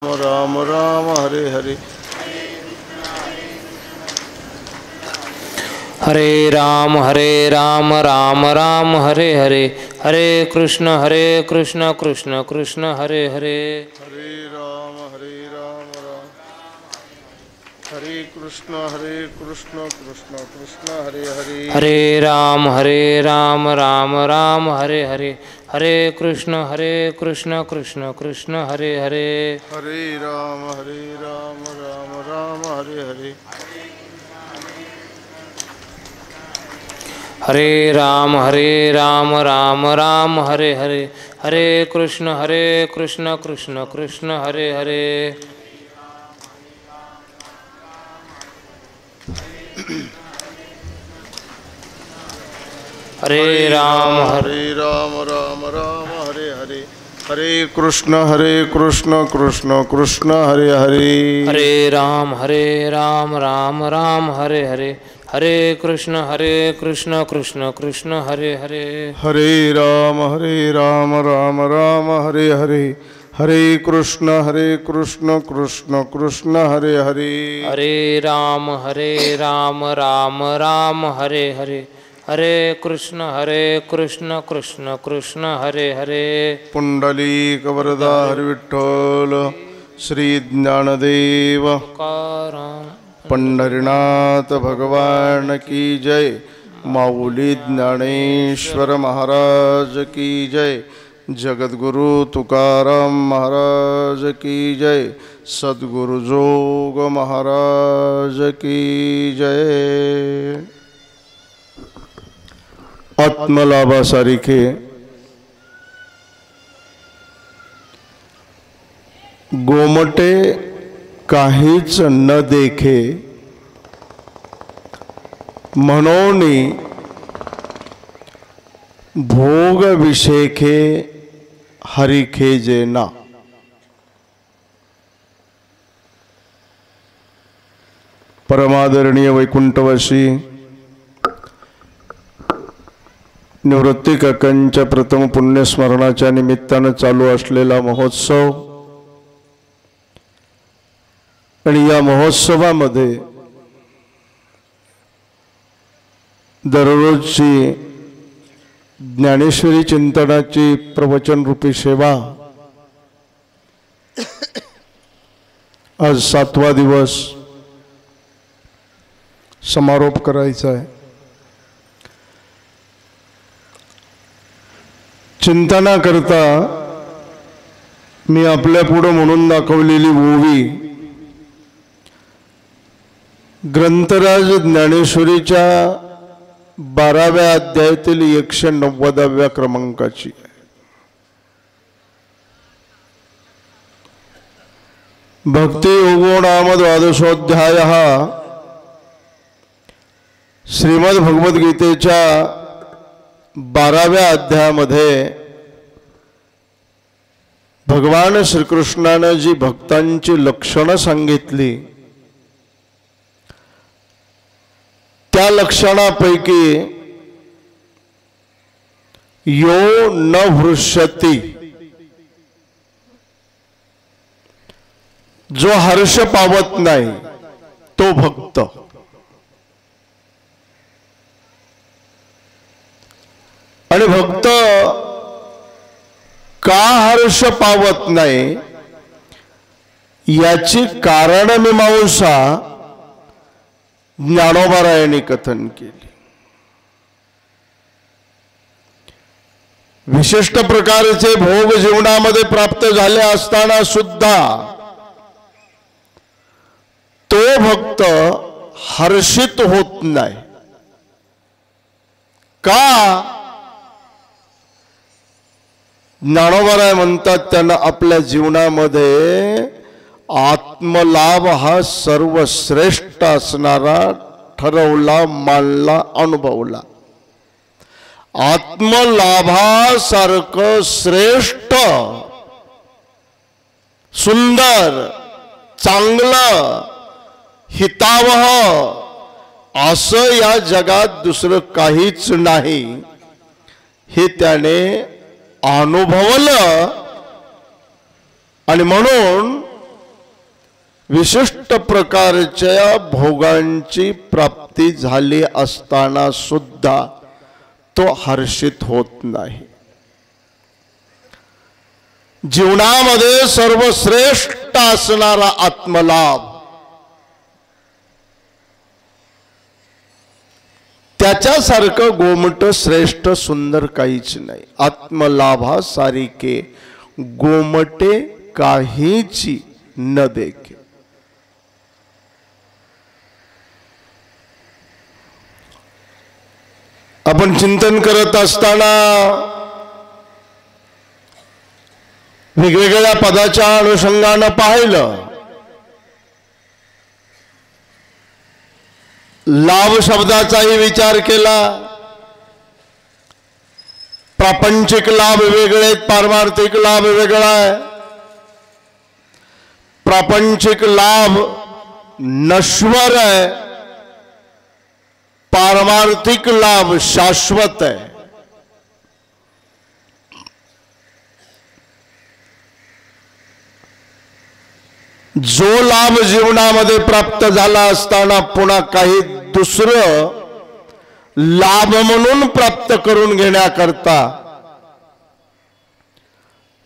राम राम हरे हरे हरे राम राम राम हरे हरे, हरे कृष्ण कृष्ण कृष्ण हरे हरे। हरे राम राम हरे कृष्ण कृष्ण कृष्ण हरे हरे। हरे राम राम हरे हरे, हरे कृष्ण कृष्ण कृष्ण हरे हरे। हरे राम राम हरे हरे। हरे राम राम हरे हरे, हरे कृष्ण कृष्ण कृष्ण हरे हरे। हरे राम राम हरे हरे, हरे कृष्ण कृष्ण कृष्ण हरे हरे। हरे राम राम हरे हरे, हरे कृष्ण कृष्ण कृष्ण हरे हरे। हरे राम राम हरे हरे, हरे कृष्ण कृष्ण कृष्ण हरे हरे। हरे राम राम हरे हरे, हरे कृष्ण कृष्ण कृष्ण हरे हरे। पुंडलीक वरदा हरि विठ्ठल श्री ज्ञानदेव पंढरीनाथ भगवान की जय। माऊली ज्ञानेश्वर महाराज की जय। जगद्गुरु तुकाराम महाराज की जय। सद्गुरु जोग महाराज की जय। आत्मलाभासारिखे गोमटे काहीच न देखे, म्हणून भोग विषेखे हरिखे जेना। परमादरणीय वैकुंठवासी निवृत्ती काकांच्या प्रथम पुण्यस्मरणाच्या निमित्तानं चालू असलेला महोत्सव आणि या महोत्सवामध्ये दररोजची ज्ञानेश्वरी चिंतनाची प्रवचन रूपी सेवा आज 7वा दिवस समारोप करायचा आहे। चिंतना करता मी आपल्या पुढे म्हणून दाखवलेली ओवी ग्रंथराज ज्ञानेश्वरीच्या 12व्या अध्यायातील 190व्या क्रमांकाची। भक्ति योगो नाम द्वादशोऽध्यायः। श्रीमद् भगवद्गीतेच्या 12व्या अध्यायामध्ये भगवान श्रीकृष्णाने जी भक्तांची लक्षणं सांगितली त्या लक्षणापैकी यो न हृष्यति, जो हर्ष पावत नाही तो भक्त। आणि भक्त का हर्ष पावत नाही याची कारण मीमांसा ज्ञानोबारायांनी कथन केली। विशिष्ट प्रकारचे भोग जीवनामध्ये प्राप्त झाले असताना सुद्धा तो भक्त हर्षित होत नाही का? ज्ञानोबाराय म्हणतात त्यांना आपल्या जीवनामध्ये आत्मलाभ हा सर्वश्रेष्ठ असणारा ठरवला, मानला, अनुभवला। आत्मलाभासारखं श्रेष्ठ, सुंदर, चांगलं, हितावह असं या जगात दुसरं काहीच नाही हे त्याने अनुभवलं। आणि म्हणून विशिष्ट प्रकारच्या भोगांची प्राप्ती झाली असताना सुद्धा तो हर्षित होत नाही। जीवनामध्ये सर्वश्रेष्ठ असणारा आत्मलाभ, त्याच्यासारखं गोमट श्रेष्ठ सुंदर काहीच नाही। आत्मलाभासारिखे गोमटे काहीची न देखे। आपण चिंतन करत असताना वेगवेगळ्या पदाच्या अनुषंगानं पाहिलं, लाभ शब्दाचाही विचार केला। प्रापंचिक लाभ वेगळे, पारमार्थिक लाभ वेगळा आहे। प्रापंचिक लाभ नश्वर आहे, पारमार्थिक लाभ शाश्वत आहे। जो लाभ जीवनामध्ये प्राप्त झाला असताना पुन्हा काही दुसरं लाभ म्हणून प्राप्त करून घेण्याकरता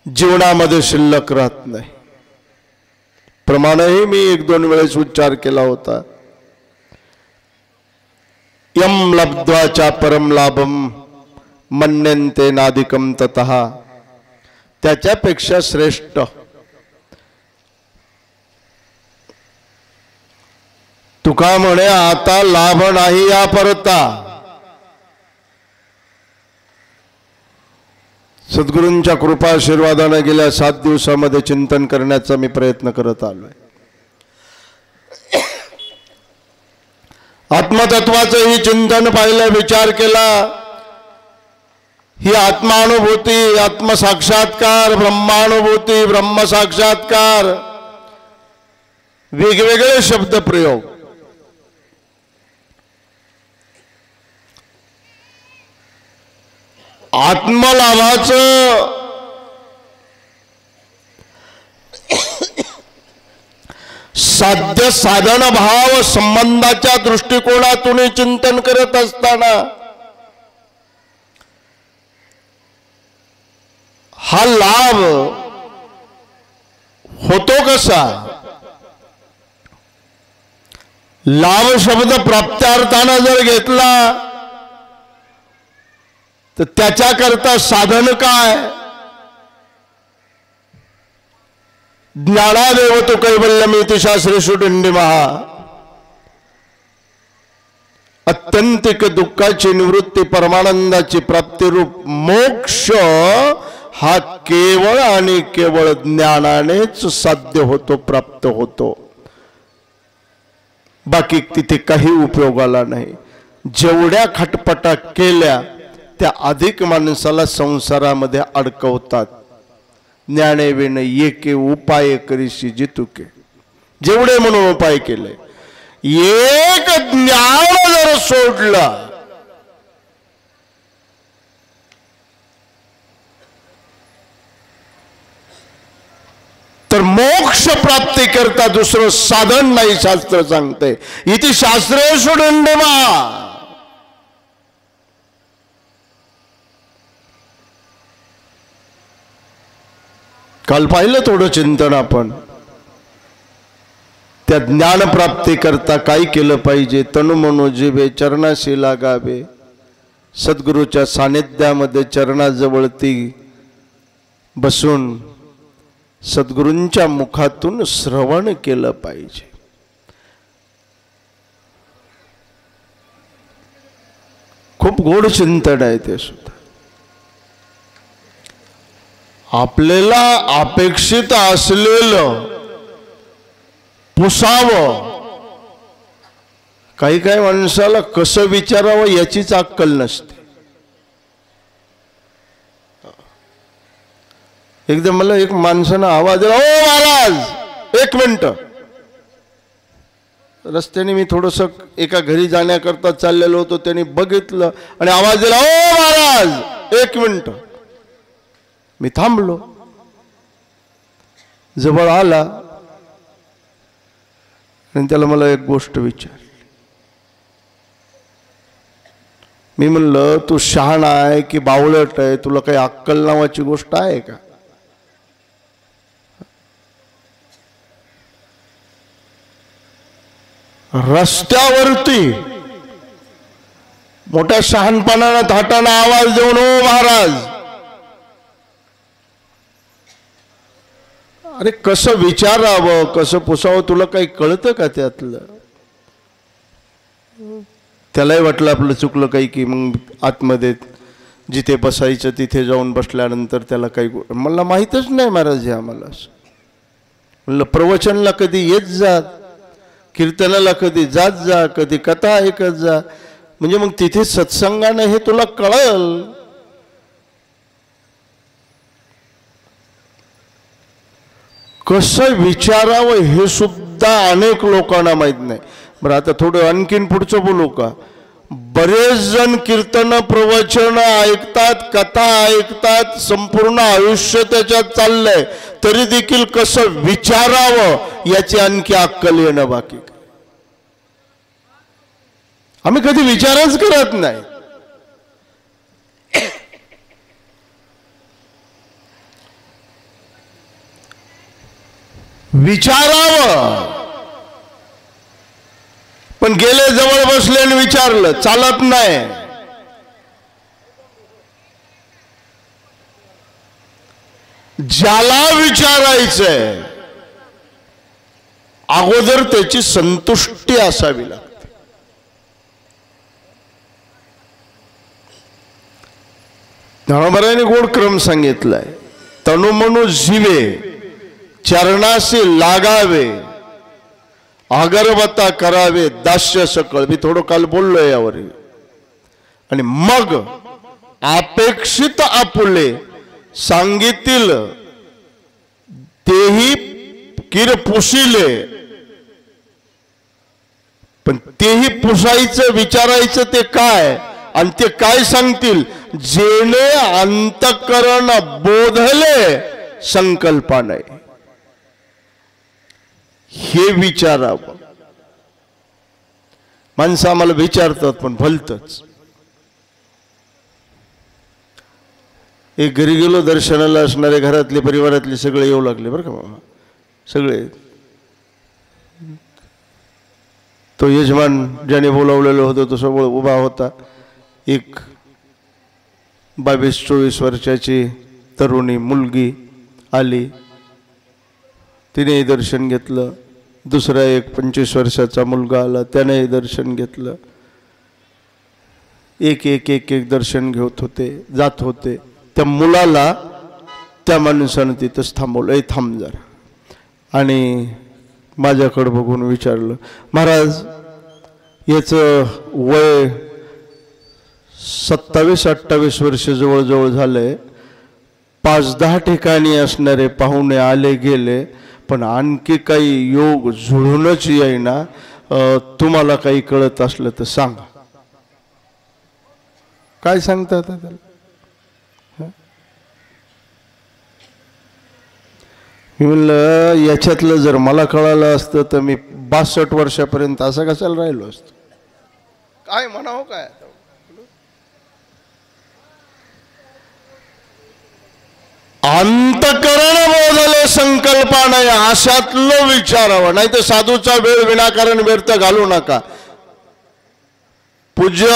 जीवनामध्ये शिल्लक राहत नाही। प्रमाणही मी एक दोन वेळेस उच्चार केला होता, यम लब्ध्वा च परम लाभम मन्यन्ते नादिकम ततः, त्याच्यापेक्षा श्रेष्ठ तुका म्हणे आता लाभ नाही या परता। सद्गुरूंच्या कृपा आशीर्वादाने गेल्या 7 दिवसामध्ये चिंतन करण्याचा मी प्रयत्न करत आलोय। आत्मतत्वाचं ही चिंतन पाहिलं, विचार केला। ही आत्मानुभूती, आत्मसाक्षात्कार, ब्रह्मानुभूती, ब्रह्मसाक्षात्कार, वेगवेगळे शब्द प्रयोग। आत्मलाभाचं साध्य साधन भाव संबंधाच्या दृष्टिकोनातून चिंतन करत असताना हा लाभ होतो कसा? लाभ शब्द प्राप्त्यार्थाने जर घेतला तर त्याच्याकरता साधन काय? ज्ञानादेव तो कैवल्यमिति शास्त्रेषु डिंडिमहा, अत्यंतिक दुःखाची निवृत्ती, परमानंदाची प्राप्ती रूप मोक्ष हा केवळ आणि केवळ ज्ञानानेच साध्य होतो, प्राप्त होतो। बाकी तिथे काही उपयोगाला नाही। जेवढ्या खटपटा केल्या त्या अधिक माणसाला संसारामध्ये अडकवतात। ज्ञानेविन एके उपाय करीशी जितुके, जेवढे म्हणून उपाय केले, एक ज्ञान जर सोडलं तर मोक्ष प्राप्ती करता दुसरं साधन नाही। शास्त्र सांगते इति शास्त्रेषु डिंडिमहा। काल पाहिलं थोडं चिंतन आपण, त्या ज्ञान प्राप्ती करता काय केलं पाहिजे? तनु मनो जिवे चरणाशी लागावे, सद्गुरूच्या सानिध्यामध्ये चरणाजवळती बसून सद्गुरूंच्या मुखातून श्रवण केलं पाहिजे। खूप गोड चिंतन आहे ते सुद्धा। आपल्याला अपेक्षित असलेलं पुसावं, काही काही माणसाला कसं विचारावं याचीच अक्कल नसते। एकदम मला एक माणसानं आवाज दिला, ओ महाराज एक मिनिट। रस्त्याने मी थोडस एका घरी जाण्याकरता चाललेलो होतो, त्यांनी बघितलं आणि आवाज दिला, ओ महाराज एक मिनिट। मी थांबलो, जवळ आला, आणि त्याला मला एक गोष्ट विचारली. मी म्हणलं तू शहाणा आहे की बावळट आहे, तुला काही अक्कल नावाची गोष्ट आहे का? रस्त्यावरती मोठ्या शहाणपणानं थाटाना आवाज देऊन, ओ महाराज, अरे कसं विचारावं, कसं पुसावं, तुला काही कळतं का त्यातलं? त्यालाही वाटलं आपलं चुकलं काही, की मग आतमध्ये जिथे बसायचं तिथे जाऊन बसल्यानंतर त्याला काही, मला माहीतच नाही महाराज हे आम्हाला. म्हणलं प्रवचनला कधी येत जा, कीर्तनाला कधी जात जा, कधी कथा ऐकत जा, म्हणजे मग तिथे सत्संगाने हे तुला कळल. कसं विचारावं हे सुद्धा अनेक लोकांना माहीत नाही. बरं आता थोडं आणखीन पुढचं बोलू का? बरेच जण कीर्तन प्रवचन ऐकतात, कथा ऐकतात, संपूर्ण आयुष्य त्याच्यात चाललंय, तरी देखील कसं विचारावं याची आणखी अक्कल येणं बाकी. आम्ही कधी विचारच करत नाही. विचारावं, पण गेले जवळ बसले आणि विचारलं, चालत नाही. ज्याला विचारायचंय अगोदर त्याची संतुष्टी असावी लागते. ज्ञानोबारायांनी गोड क्रम सांगितलाय, तनुमनु जीवे चरणाशी लागावे, अगरबत्ता करावे दास्य सकळ. मी थोडं काल बोललोय यावर. आणि मग अपेक्षित आपुले सांगितले तेही किर पुसिले, पण तेही पुसायचं, विचारायचं ते काय, आणि ते काय सांगतील, जेणे अंतकरण बोधले संकल्पा नाही, हे विचारावं. माणसं आम्हाला विचारतात पण भलतच. एक घरी गेलो दर्शनाला, असणारे घरातले परिवारातले सगळे येऊ लागले बरं का मामा, सगळे. तो यजमान ज्याने बोलावलेलं होतं तो सगळं उभा होता. एक 22-24 वर्षाची तरुणी मुलगी आली, तिने दर्शन घेतलं. दुसरा एक 25 वर्षाचा मुलगा आला, त्यानेही दर्शन घेतलं. एक एक एक एक दर्शन घेत होते, जात होते. त्या मुलाला त्या माणसानं तिथंच थांबवलं, थांब जरा. आणि माझ्याकडे बघून विचारलं, महाराज याचं वय 27-28 वर्ष जवळजवळ झालंय, 5-10 ठिकाणी असणारे पाहुणे आले गेले, पण आणखी काही योग जुळूनच येईना, तुम्हाला काही कळत असलं तर सांगा. काय सांगता आता त्याला? मी म्हणलं याच्यातलं जर मला कळालं असतं तर मी 62 वर्षापर्यंत असं कशाला राहिलो असतो. काय म्हणावं काय? अंतकरण बोधले संकल्पा नाही, अशातलं विचारावं. नाही तर साधूचा वेळ विनाकारण व्यर्थ घालू नका. पूज्य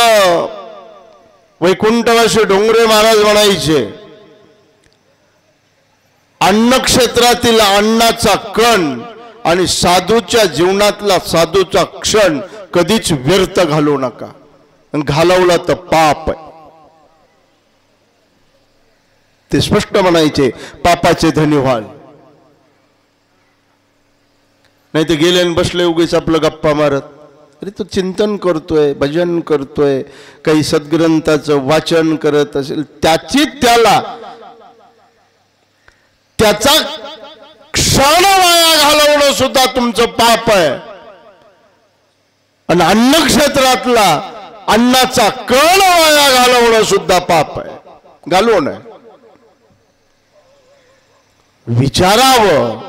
वैकुंठवासी डोंगरे महाराज म्हणायचे, अन्न क्षेत्रातील अन्नाचा कण आणि साधूच्या जीवनातला साधूचा क्षण कधीच व्यर्थ घालू नका. घालवला तर पाप आहे. ते स्पष्ट म्हणायचे, पापाचे धनी व्हाल. नाही ते गेले आणि बसले उगीच आपलं गप्पा मारत. अरे तो चिंतन करतोय, भजन करतोय, काही सद्ग्रंथाचं वाचन करत असेल, त्याची त्याला त्याचा क्षण वाया घालवणं सुद्धा तुमचं पाप आहे. आणि अन्न क्षेत्रातला अन्नाचा कण वाया घालवणं सुद्धा पाप आहे. घालवू नये. विचारावं.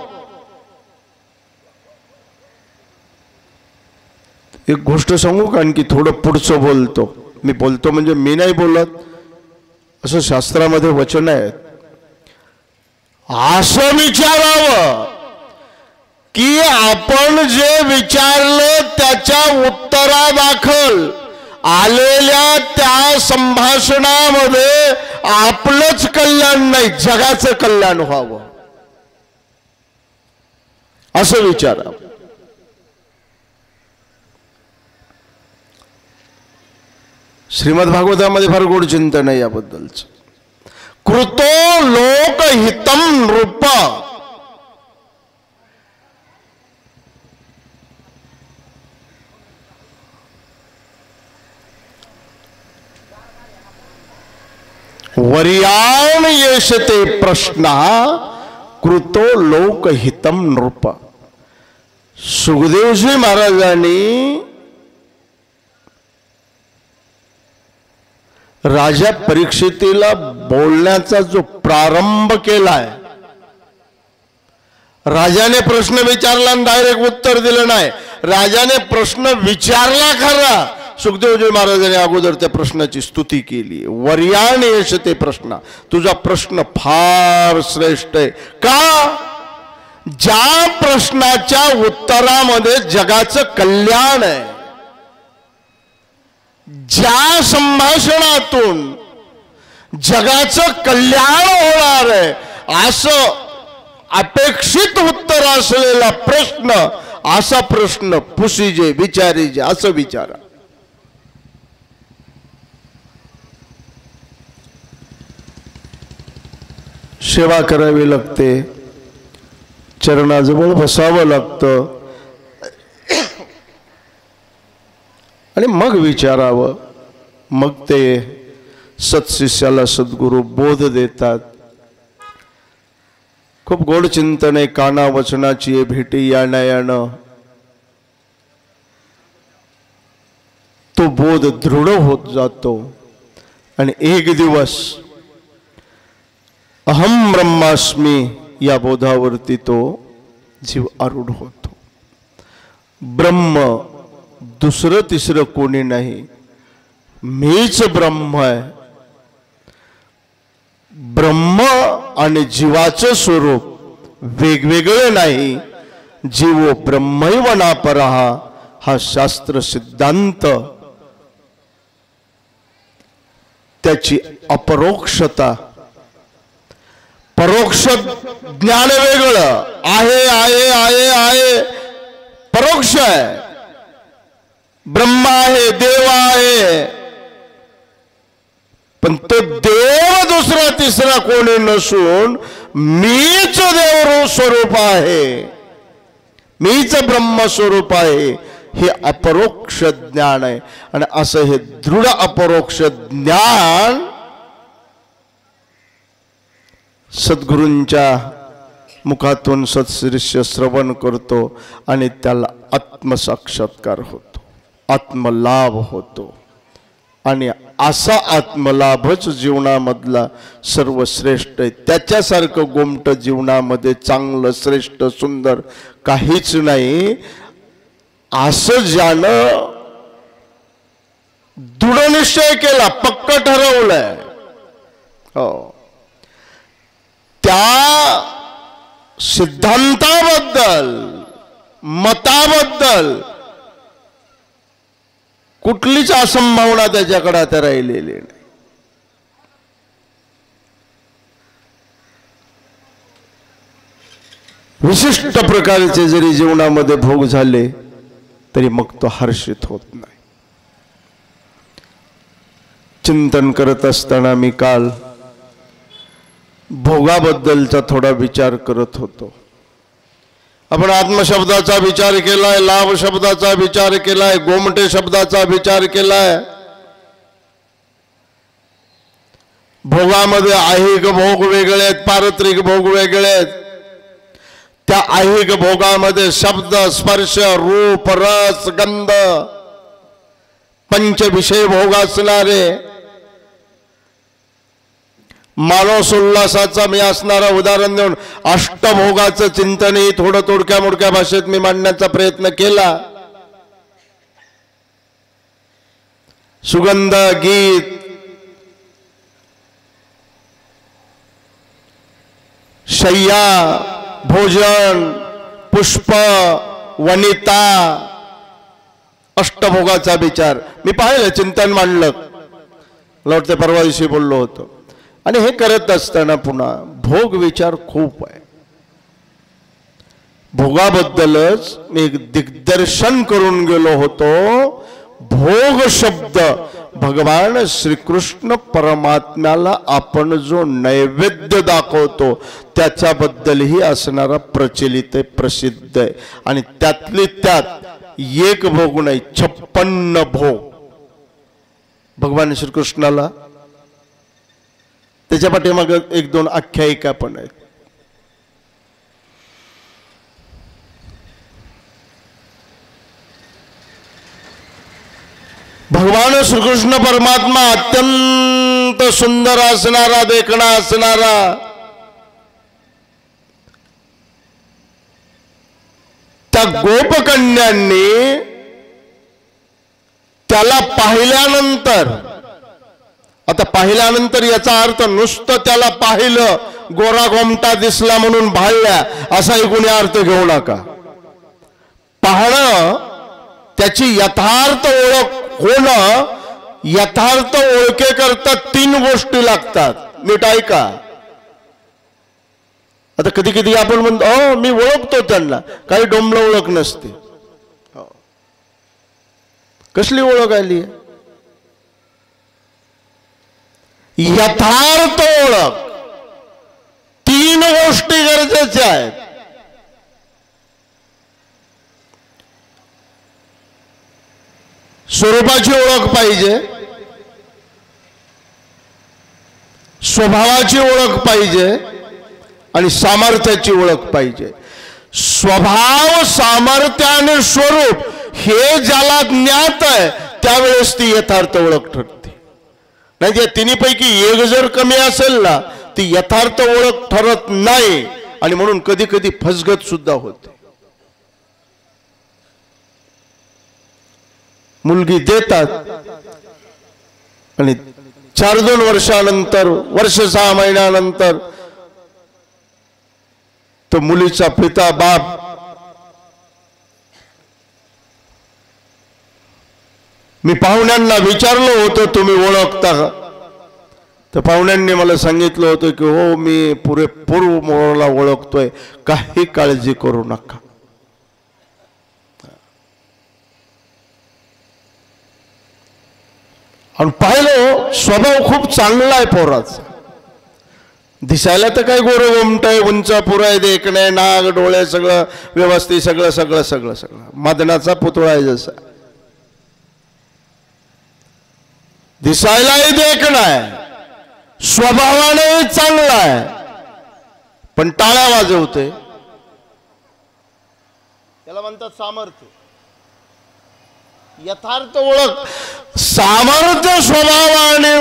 एक गोष्ट सांगू का, आणखी थोडं पुढचं बोलतो. मी बोलतो म्हणजे मी नाही बोलत, असं शास्त्रामध्ये वचन आहे. असं विचारावं की आपण जे विचारलं त्याच्या उत्तरादाखल आलेल्या त्या संभाषणामध्ये आपलंच कल्याण नाही, जगाचं कल्याण व्हावं असं विचारावं. श्रीमद भागवतामध्ये फार गोड चिंतन आहे याबद्दलच. कृतो लोकहितम नृप, वर्याण येशते प्रश्न कृतो लोकहितम नृप. सुखदेवजी महाराजांनी राजा परीक्षितीला बोलण्याचा जो प्रारंभ केलाय, राजाने प्रश्न विचारला आणि डायरेक्ट उत्तर दिलं नाही. राजाने प्रश्न विचारला खरा, सुखदेवजी महाराजांनी अगोदर त्या प्रश्नाची स्तुती केली. वर्याण येशते प्रश्न, तुझा प्रश्न फार श्रेष्ठ आहे. का? ज्या प्रश्नाच्या उत्तरामध्ये जगाचं कल्याण आहे, ज्या संभाषणातून जगाचं कल्याण होणार आहे असं अपेक्षित उत्तर असलेला प्रश्न, असा प्रश्न पुसीजे विचारीजे असं विचारा. सेवा करावी लागते, चरणाजवळ बसावं लागतं आणि मग विचारावं. मग ते सत्शिष्याला सद्गुरू बोध देतात. खूप गोड चिंतन आहे. काना वचनाची भेटी यानं तो बोध दृढ होत जातो आणि एक दिवस अहम ब्रह्मास्मी या बोधावरती तो जीव आरूढ होतो. ब्रह्म दुसरं तिसरं कोणी नाही, मीच ब्रह्म आहे. ब्रह्म आणि जीवाचं स्वरूप वेगवेगळं नाही. जीवो ब्रह्मैव नापरः हा शास्त्र सिद्धांत, त्याची अपरोक्षता. परोक्ष ज्ञान वेगळं आहे, आहे आहे आहे परोक्ष आहे. ब्रह्म आहे, देव आहे, पण तो देव दुसरा तिसरा कोणी नसून मीच देव स्वरूप आहे, मीच ब्रह्म स्वरूप आहे. हे अपरोक्ष ज्ञान आहे. आणि असं हे दृढ अपरोक्ष ज्ञान सद्गुरूंच्या मुखातून सत्शिष्य श्रवण करतो आणि त्याला आत्मसाक्षात्कार होतो, आत्मलाभ होतो. आणि असा आत्मलाभच जीवनामधला सर्वश्रेष्ठ आहे. त्याच्यासारखं गोमट जीवनामध्ये चांगलं श्रेष्ठ सुंदर काहीच नाही. असं ज्यानं दृढनिश्चय केला, पक्क ठरवलंय, हो, त्या सिद्धांताबद्दल मताबद्दल कुठलीच असंभावना त्याच्याकडे आता राहिलेली नाही. विशिष्ट प्रकारचे जरी जीवनामध्ये भोग झाले तरी मग तो हर्षित होत नाही. चिंतन करत असताना मी काल भोगाबद्दलचा थोडा विचार करत होतो. आपण आत्मशब्दाचा विचार केलाय, लाभ शब्दाचा विचार केलाय, गोमटे शब्दाचा विचार केलाय. भोगामध्ये ऐहिक भोग वेगळे आहेत, पारत्रिक भोग वेगळे आहेत. त्या ऐहिक भोगामध्ये शब्द स्पर्श रूप रस गंध पंचविषय भोग असणारे. मानस उल्हासाचा मी असणारा उदाहरण देऊन अष्टभोगाचं चिंतनही थोडं तोडक्या मोडक्या भाषेत मी मांडण्याचा प्रयत्न केला. सुगंध गीत, शय्या, भोजन, पुष्प, वनिता, अष्टभोगाचा विचार. मी पाहिलं, चिंतन मांडलं, मला वाटतं परवा दिवशी बोललो होतो. आणि हे करत असताना पुन्हा भोग विचार खूप आहे. भोगाबद्दलच मी एक दिग्दर्शन करून गेलो होतो. भोग शब्द भगवान श्रीकृष्ण परमात्म्याला आपण जो नैवेद्य दाखवतो त्याच्याबद्दलही असणारा प्रचलित आहे, प्रसिद्ध आहे. आणि त्यातली त्यात एक भोग नाही, 56 भोग भगवान श्रीकृष्णाला. त्याच्या पाठीमागे 1-2 आख्यायिका पण आहेत. भगवान श्रीकृष्ण परमात्मा अत्यंत सुंदर असणारा, देखणा असणारा, त्या गोपकन्यांनी त्याला पाहिल्यानंतर, आता पाहिल्यानंतर याचा अर्थ नुसतं त्याला पाहिलं, गोरा गोमटा दिसला म्हणून भाळल्या असाही कोणी अर्थ घेऊ नका. पाहणं, त्याची यथार्थ ओळख होणं, यथार्थ ओळखेकरता 3 गोष्टी लागतात. नीट ऐका. आता कधी कधी आपण म्हणतो मी ओळखतो त्यांना, काही डोंबलं ओळख नसते. कसली ओळख आली? यथार्थ ओळख. 3 गोष्टी गरजेच्या आहेत. स्वरूपाची ओळख पाहिजे, स्वभावाची ओळख पाहिजे आणि सामर्थ्याची ओळख पाहिजे. स्वभाव, सामर्थ्य आणि स्वरूप हे ज्याला ज्ञात आहे त्यावेळेस ती यथार्थ ओळख ठरते. नाही, या तिन्हीपैकी एक जर कमी असेल ना, ती यथार्थ ओळख ठरत नाही आणि म्हणून कधी कधी फसगत सुद्धा होते. मुलगी देतात आणि 4-2 वर्षानंतर, वर्ष 6 महिन्यानंतर तो मुलीचा पिता, बाप मी पाहुण्यांना विचारलं होतं तुम्ही ओळखता का? तर पाहुण्यांनी मला सांगितलं होतं की हो, मी पुरेपूर मोराला ओळखतोय, काही काळजी करू नका. आणि पाहिलं, स्वभाव खूप चांगला आहे पोराचा. दिसायला तर काय गोरं गोमट आहे, उंच पुरा आहे, देखणं आहे, नाग डोळे सगळं व्यवस्थित, सगळं सगळं सगळं सगळं मदनाचा पुतळा आहे जसा. दिसायलाही देखणं आहे, स्वभावानेही चांगला आहे, पण टाळ्या वाजवते. त्याला म्हणतात सामर्थ्य. यथार्थ ओळख, सामर्थ्य, स्वभाव आणि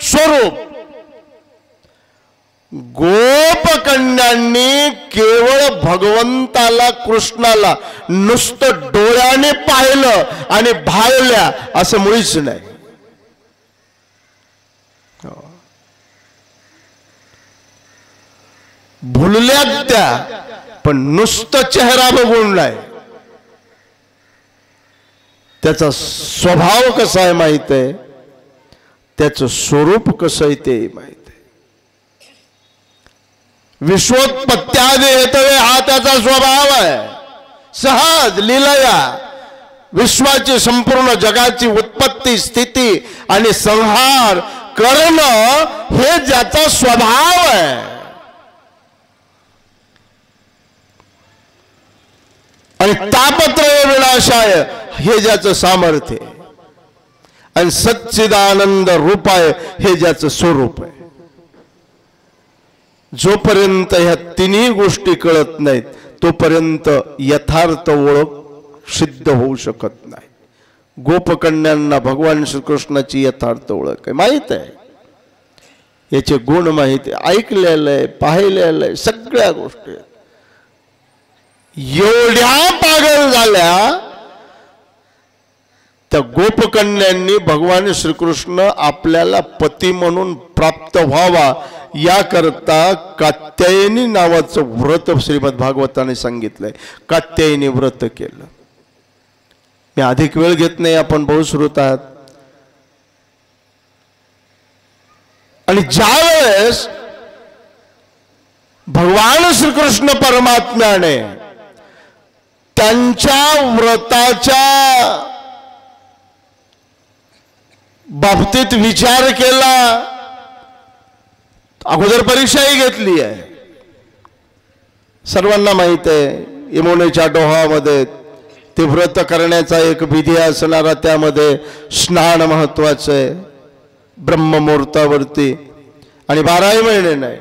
स्वरूप. गोपकन्यांनी केवळ भगवंताला, कृष्णाला नुसतं डोळ्याने पाहिलं आणि भाळल्या असं मुळीच नाही. भुलल्यात त्या, पण नुसतं चेहरा बघून नाही, त्याचा स्वभाव कसा आहे माहित आहे, त्याचं स्वरूप कसं आहे ते माहित आहे. विश्वोत्पत्त्यादि हेतवे हा त्याचा स्वभाव आहे. सहज लीलया विश्वाची, संपूर्ण जगाची उत्पत्ती, स्थिती आणि संहार करणं हे ज्याचा स्वभाव आहे. आणि तापत्रय विनाशाय हे ज्याचं सामर्थ्य आहे. आणि सच्चिदानंद रूप आहे हे ज्याचं स्वरूप आहे. जोपर्यंत ह्या 3 गोष्टी कळत नाहीत तोपर्यंत यथार्थ ओळख सिद्ध होऊ शकत नाही. गोपकन्यांना भगवान श्रीकृष्णाची यथार्थ ओळख आहे, माहित आहे, याचे गुण माहित आहे, ऐकलेलं आहे, पाहिलेलं आहे, सगळ्या गोष्टी. एवढ्या पागल झाल्या, त्या गोपकन्यांनी भगवान श्रीकृष्ण आपल्याला पती म्हणून प्राप्त व्हावा याकरता कात्यायनी नावाचं व्रत श्रीमद भागवताने सांगितलंय. कात्यायनी व्रत केलं. मी अधिक वेळ घेत नाही, आपण बहुश्रुत आहात. आणि ज्यावेळेस भगवान श्रीकृष्ण परमात्म्याने त्यांच्या व्रताच्या बाबतीत विचार केला, अगोदर परीक्षाही घेतली आहे. सर्वांना माहित आहे यमुनेच्या डोहामध्ये ते व्रत करण्याचा एक विधी असणारा, त्यामध्ये स्नान महत्वाचं आहे ब्रह्ममुहूर्तावरती. आणि 12 महिने नाही,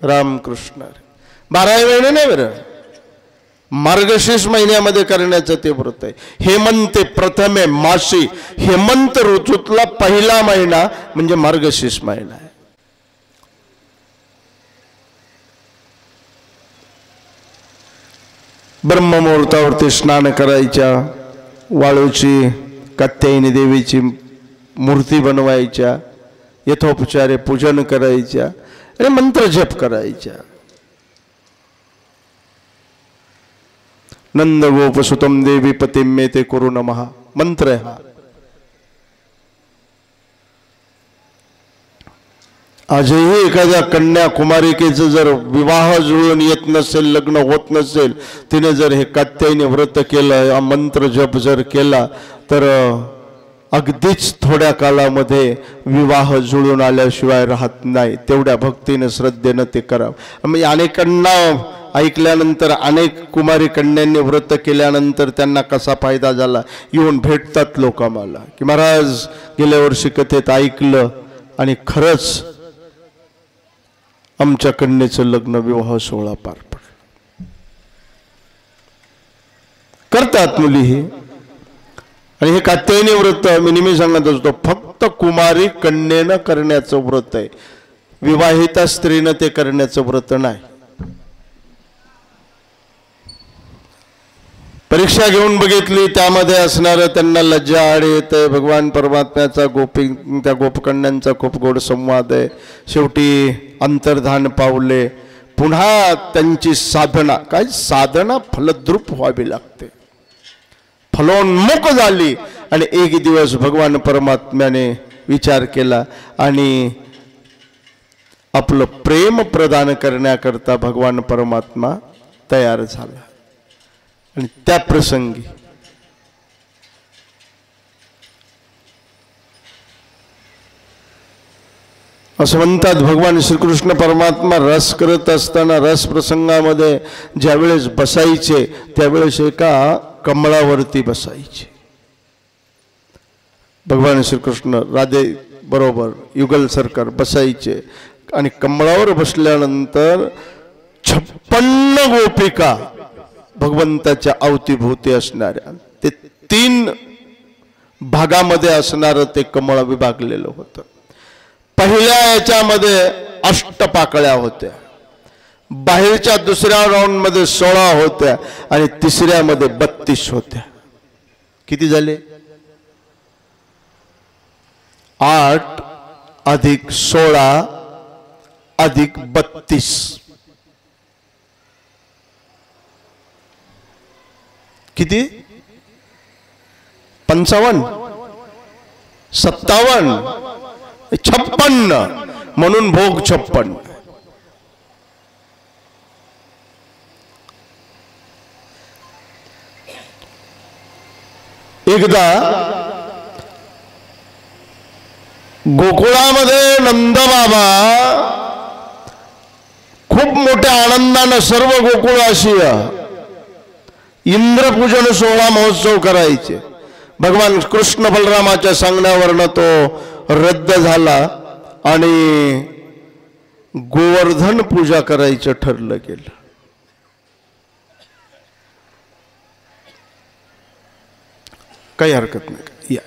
रामकृष्ण 12 महिने नाही बरं, मार्गशीर्ष महिन्यामध्ये करण्याचं ते व्रत आहे. हेमंत प्रथमे मासी, हेमंत ऋतूतला पहिला महिना म्हणजे मार्गशीर्ष महिना आहे. ब्रह्ममुहूर्तावरती स्नान करायच्या, वाळूची कात्यायनी देवीची मूर्ती बनवायच्या, यथोपचारे पूजन करायच्या आणि मंत्र जप करायच्या. नंद गोपसुतम देवी पतिम मे ते कुरु नमः मंत्र आहे हा. आजही एखाद्या कन्या कुमारिकेचं जर विवाह जुळून येत नसेल, लग्न होत नसेल, तिने जर हे कात्यायनी व्रत केलं, मंत्र जप जर केला, तर अगदीच थोड्या कालामध्ये विवाह जुळून आल्याशिवाय राहत नाही. तेवढ्या भक्तीनं श्रद्धेनं ते करावं. म्हणजे अनेकांना ऐकल्यानंतर, अनेक कुमारी कन्यांनी व्रत केल्यानंतर त्यांना कसा फायदा झाला, येऊन भेटतात लोक मला की महाराज गेल्या वर्षी कथेत ऐकलं आणि खरंच आमच्या कन्येचं लग्न विवाह सोहळा पार पडला. करतात मुलीही. आणि हे कात्यायनी व्रत मी नेहमी सांगत असतो, फक्त कुमारी कन्येनं करण्याचं व्रत आहे, विवाहिता स्त्रीनं ते करण्याचं व्रत नाही. परीक्षा घेऊन बघितली, त्यामध्ये असणारं त्यांना लज्जा आडी येते. भगवान परमात्म्याचा त्या गोपकन्यांचा खूप गोड संवाद आहे. शेवटी अंतर्धान पावले. पुन्हा त्यांची साधना, काय साधना फलद्रूप व्हावी लागते. फलोन्मुख झाली आणि एक दिवस भगवान परमात्म्याने विचार केला आणि आपलं प्रेम प्रदान करण्याकरता भगवान परमात्मा तयार झाला. आणि त्या प्रसंगी असं म्हणतात, भगवान श्रीकृष्ण परमात्मा रस करत असताना रस प्रसंगामध्ये ज्यावेळेस बसायचे त्यावेळेस एका कमळावरती बसायचे. भगवान श्रीकृष्ण राधे बरोबर युगल सरकार बसायचे आणि कमळावर बसल्यानंतर 56 गोपिका भगवंताच्या अवतीभोवती असणाऱ्या, ते 3 भागामध्ये असणारं ते कमळ विभागलेलं होतं. पहिल्या याच्यामध्ये 8 पाकळ्या होत्या, बाहेरच्या दुसऱ्या राऊंड मध्ये 16 होत्या आणि तिसऱ्यामध्ये 32 होत्या. किती झाले? 8 अधिक 16 अधिक 32 किती? 55 57 56 म्हणून भोग 56. एकदा गोकुळामध्ये नंदबाबा खूप मोठ्या आनंदानं सर्व गोकुळाशीय इंद्रपूजन सोहळा महोत्सव करायचे. भगवान कृष्ण बलरामाच्या सांगण्यावरनं तो रद्द झाला आणि गोवर्धन पूजा करायचं ठरलं गेलं. काही हरकत नाही, या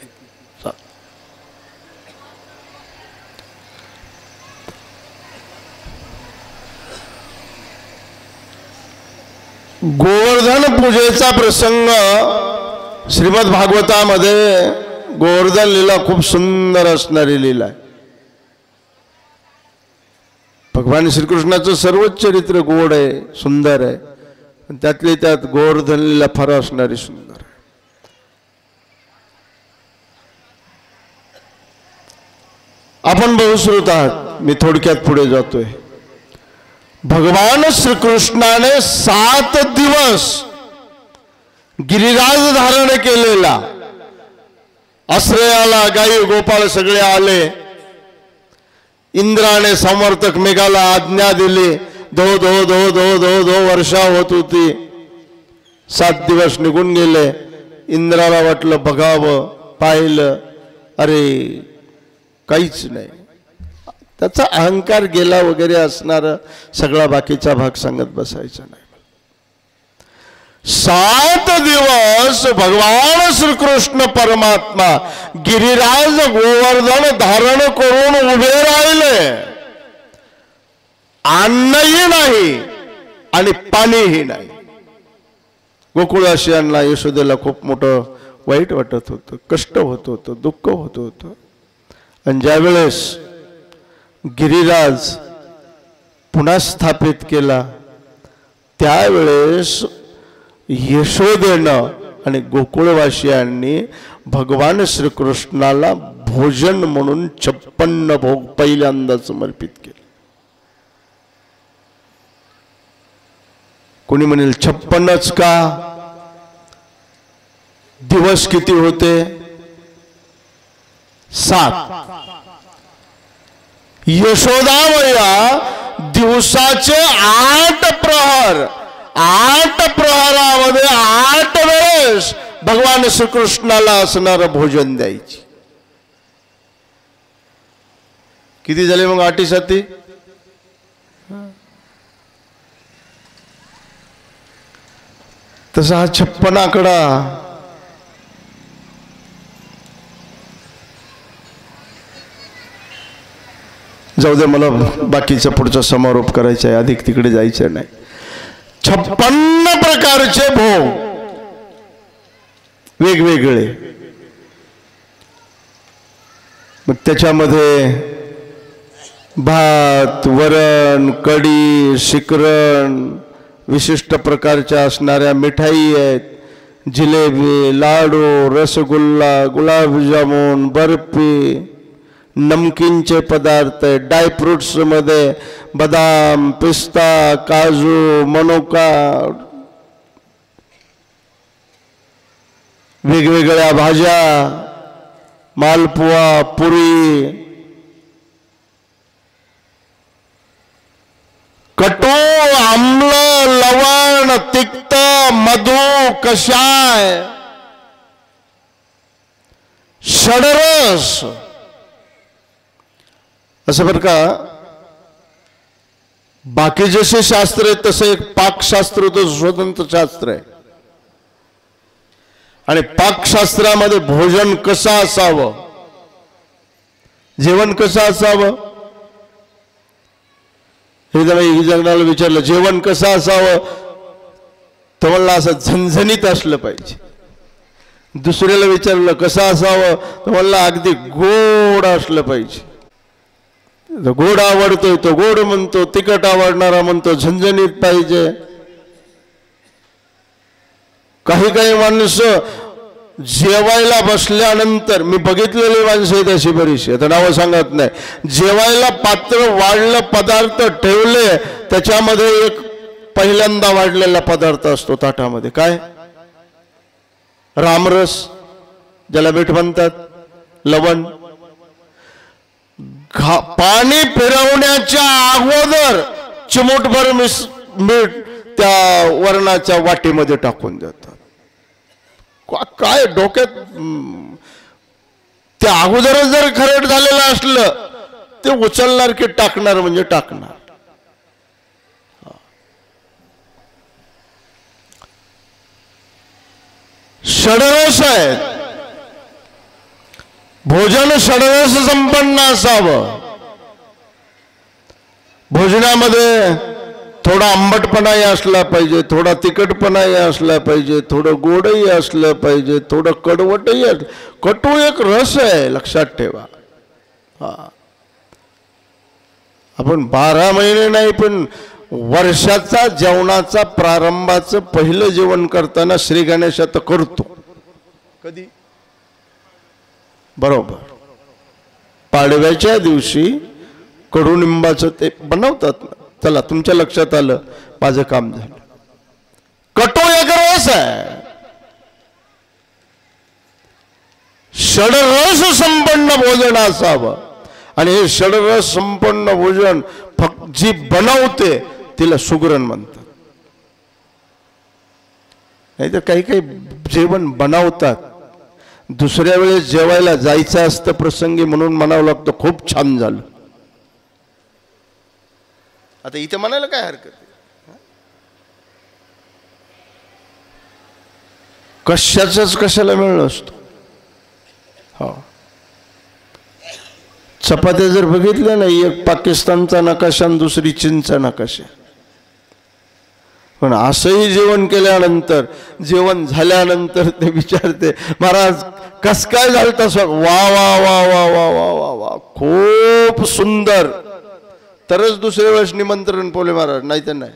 गोवर्धन पूजेचा प्रसंग श्रीमद भागवतामध्ये गोवर्धन लीला खूप सुंदर असणारी लीला आहे. भगवान श्रीकृष्णाचं सर्वच चरित्र गोड आहे, सुंदर आहे. पण त्यातली त्यात गोवर्धन लीला फार असणारी सुंदर आहे. आपण बहुश्रुत आहात, मी थोडक्यात पुढे जातोय. भगवान श्रीकृष्णाने 7 दिवस गिरिराज धारण केलेला. आश्रयाला गाई गोपाळ सगळे आले. इंद्राने समर्थक मेघाला आज्ञा दिली. धो धो धो धो धो धो वर्षा होत होती. 7 दिवस निघून गेले. इंद्राला वाटलं बघावं, पाहिलं, अरे काहीच नाही. त्याचा अहंकार गेला वगैरे असणार, सगळा बाकीचा भाग सांगत बसायचा नाही. 7 दिवस भगवान श्रीकृष्ण परमात्मा गिरिराज गोवर्धन धारण करून उभे राहिले. अन्नही नाही आणि पाणीही नाही. गोकुळाशियांना यशोदेला खूप मोठं वाईट वाटत होतं, कष्ट होत होतं, दुःख होत होतं. आणि ज्या वेळेस गिरिराज पुन्हा स्थापित केला त्यावेळेस यशोदेनं आणि गोकुळवासियांनी भगवान श्रीकृष्णाला भोजन म्हणून 56 भोग पहिल्यांदा समर्पित केले. कोणी म्हणेल 56च का? दिवस किती होते? 7. यशोदामया दिवसाचे 8 प्रहर, 8 प्रहरामध्ये 8 वेळेस भगवान श्रीकृष्णाला असणारं भोजन द्यायची. किती झाले मग 8 7? तसा हा 56 आकडा जाऊ दे, मला बाकीचा पुढचा समारोप करायचा आहे, अधिक तिकडे जायचं नाही. 56 प्रकारचे भोग वेगवेगळे. मग त्याच्यामध्ये भात, वरण, कढी, शिकरण, विशिष्ट प्रकारच्या असणाऱ्या मिठाई आहेत, जिलेबी, लाडू, रसगुल्ला, गुलाबजामुन, बर्फी, नमकीनचे पदार्थ, ड्रायफ्रुट्स मध्ये बदाम, पिस्ता, काजू, मनुका, वेगवेगळ्या भाज्या, मालपुआ, पुरी, कटू, आम्ल, लवण, तिक्त, मधु, कषाय, षडरस. असं बरं का, बाकी जसे शास्त्र आहे तसं एक पाकशास्त्र होतं, स्वतंत्र शास्त्र आहे. आणि पाकशास्त्रामध्ये भोजन कसं असावं, जेवण कसं असावं, हे जगनाला विचारलं जेवण कसं असावं, तर म्हणलं असं झणझणीत असलं पाहिजे. दुसऱ्याला विचारलं कसं असावं, तर म्हणलं अगदी गोड असलं पाहिजे. गोड आवडतोय तो गोड म्हणतो, तिखट आवडणारा म्हणतो झणझणीत पाहिजे. काही काही माणसं जेवायला बसल्यानंतर, मी बघितलेली माणसं आहेत अशी बरीचशी, आता नावं सांगत नाही, जेवायला पात्र वाढलं, पदार्थ ठेवले, त्याच्यामध्ये एक पहिल्यांदा वाढलेला पदार्थ असतो ताटामध्ये, काय? रामरस, ज्याला मीठ म्हणतात, लवण. पाणी फिरवण्याच्या अगोदर चिमूटभर मीठ त्या वरणाच्या वाटीमध्ये टाकून देतात. काय डोक्यात, त्या अगोदरच जर खरड झालेलं असलं ते उचलणार की टाकणार म्हणजे टाकणार. षडरस आहेत, भोजन षडरस संपन्न असावं. भोजनामध्ये थोडा आंबटपणाही असला पाहिजे, थोडा तिखटपणाही असला पाहिजे, थोडं गोडही असलं पाहिजे, थोडं कडवटही कटू एक रस आहे, लक्षात ठेवा. हा, आपण 12 महिने नाही पण वर्षाचा जेवणाचा प्रारंभाचं पहिलं जेवण करताना श्री गणेशात करतो. कधी? बरोबर पाडव्याच्या दिवशी कडुनिंबाचं ते बनवतात. चला, तुमच्या लक्षात आलं, माझं काम झालं. कटो एक रस आहे, षडरस संपन्न भोजन असावं. आणि हे षडरस संपन्न भोजन फक्त जी बनवते तिला सुगरण म्हणतात. नाही तर काही काही जेवण बनवतात, दुसऱ्या वेळेस जेवायला जायचं असतं प्रसंगी म्हणून म्हणावं लागतं खूप छान झालं. आता इथे म्हणायला काय हरकत आहे? कशाच कशाला मिळलं असतो. हो, चपात्या जर बघितल्या ना, एक पाकिस्तानचा नकाशा आणि दुसरी चीनचा नकाशा. पण असंही जेवण केल्यानंतर, जेवण झाल्यानंतर ते विचारते, महाराज कस काय झालं? तसं वा वा वा वा वा वा वा वा, खूप सुंदर. तरच दुसऱ्या वेळेस निमंत्रण पोले महाराज, नाही तर नाही.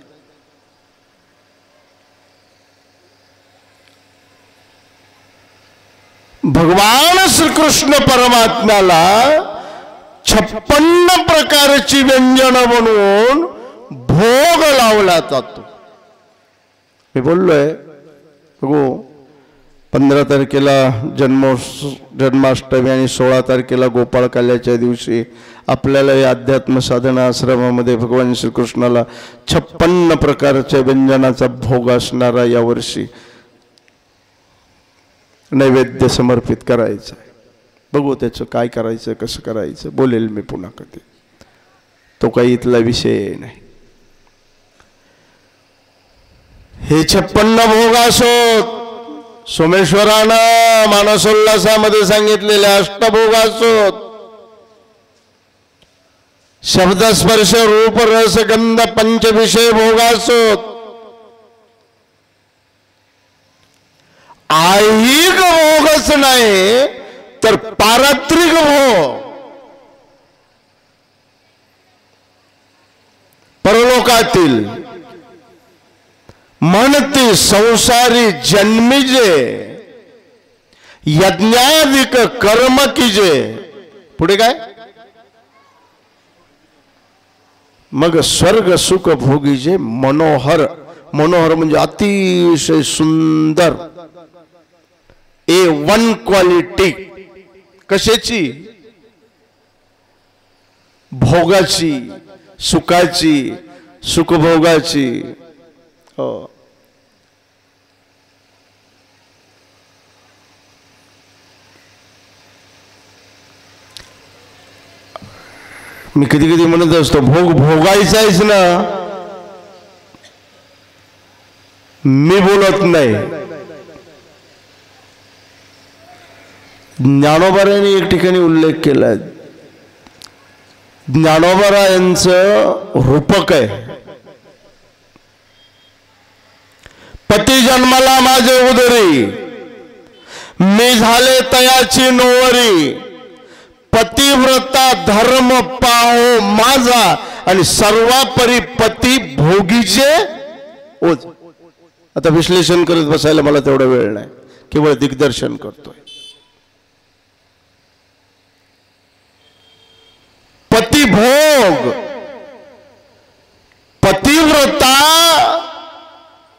भगवान श्रीकृष्ण परमात्म्याला 56 प्रकारची व्यंजन बनवून भोग लावला जातो. मी बोललोय बघू, 15 तारखेला जन्माष्टमी आणि 16 तारखेला गोपाळ काल्याच्या दिवशी आपल्याला या अध्यात्म साधना आश्रमामध्ये भगवान श्रीकृष्णाला 56 प्रकारच्या व्यंजनाचा भोग असणारा यावर्षी नैवेद्य समर्पित करायचं आहे. बघू त्याचं काय करायचं, कसं करायचं, बोलेल मी पुन्हा कधी. तो काही इथला विषय नाही. हे 56 भोग असोत, सोमेश्वरानं मानसोल्लासामध्ये सांगितलेले अष्टभोग असोत, शब्दस्पर्श रूप रस गंध पंचविषय भोग असोत, ऐहिक भोगच नाही तर पारत्रिक भोग, परलोकातील म्हणते संसारी जन्मीजे यज्ञाधिक कर्म कीजे. पुढे काय? मग स्वर्ग सुख भोगीजे मनोहर. मनोहर म्हणजे अतिशय सुंदर, A1 क्वालिटी. कशाची? भोगाची, सुखाची, सुखभोगाची. हो, मी कधी कधी म्हणत असतो, भोग भोगायचाच ना. मी बोलत नाही, ज्ञानोबारायांनी एक ठिकाणी उल्लेख केला. ज्ञानोबारायांचं रूपक आहे. पती जन्मला माझे उदरी, मी झाले तयाची नोवरी, पतिव्रता धर्म पाहो माझा, आणि सर्वापरी पती भोगीचे ओझ. आता विश्लेषण करत बसायला मला तेवढा वेळ नाही, केवळ दिग्दर्शन करतोय. पतिभोग, पतिव्रता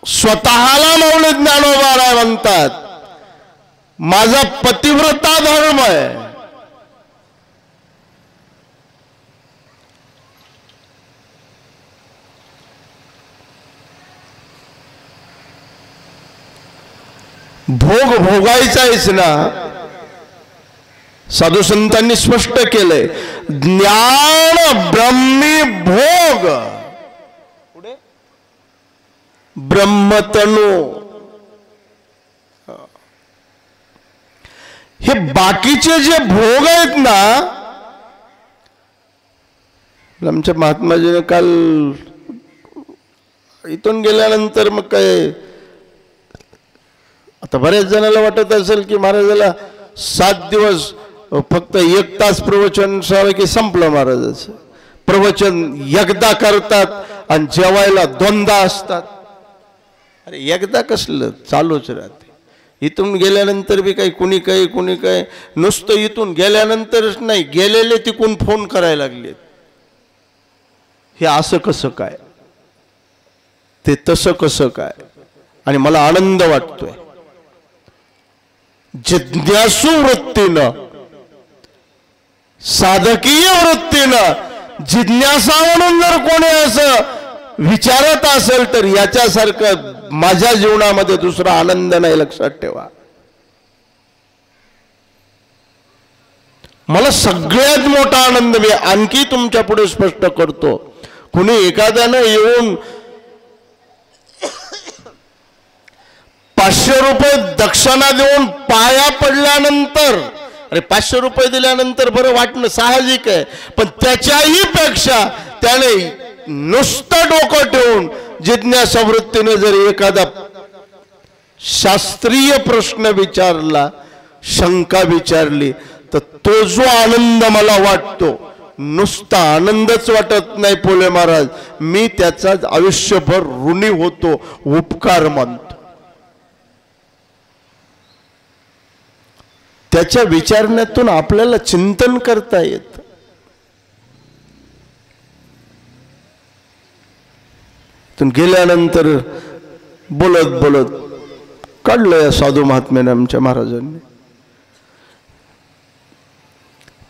स्वतःला मौली ज्ञानोबा म्हणतात, माझा पतिव्रता धर्म आहे. भोग भोगायचाच ना. साधू संतांनी स्पष्ट केलंय, ज्ञान ब्रह्मी भोग ब्रह्मतनु. हे बाकीचे जे भोग आहेत ना, आमच्या महात्माजीने काल इथून गेल्यानंतर मग काय, आता बऱ्याच जणाला वाटत असेल की महाराजाला 7 दिवस फक्त 1 तास प्रवचन सारं की संपलं महाराजाचं. प्रवचन एकदा करतात आणि जेवायला 2दा असतात. अरे एकदा कसलं, चालूच राहते. इथून गेल्यानंतर बी काही कुणी काय नुसतं इथून गेल्यानंतरच नाही, गेलेले तिकून फोन करायला लागलेत. हे असं कसं काय, ते तसं कसं काय. आणि मला आनंद वाटतोय जिज्ञासू वृत्तीनं, साधकीय वृत्तीनं जिज्ञासा म्हणून जर कोणी असं विचारत असेल तर याच्यासारखं माझ्या जीवनामध्ये दुसरा आनंद नाही, लक्षात ठेवा. मला सगळ्यात मोठा आनंद मी आणखी तुमच्या पुढे स्पष्ट करतो. कुणी एखाद्यानं येऊन 500 रुपये दक्षिणा देऊन पाया पडल्यानंतर, अरे 500 रुपये दिल्यानंतर बरं वाटणं साहजिक आहे, पण त्याच्याही पेक्षा त्याने नुसतं डोकं ठेवून जिज्ञासा वृत्तीने जर एखादा शास्त्रीय प्रश्न विचारला, शंका विचारली, तर तो जो आनंद मला वाटतो, नुसता आनंदच वाटत नाही पोले महाराज, मी त्याचा आयुष्यभर ऋणी होतो, उपकार मानतो. त्याच्या विचारण्यातून आपल्याला चिंतन करता येत. गेल्यानंतर बोलत बोलत काढलं या साधू महात्म्याने आमच्या महाराजांनी.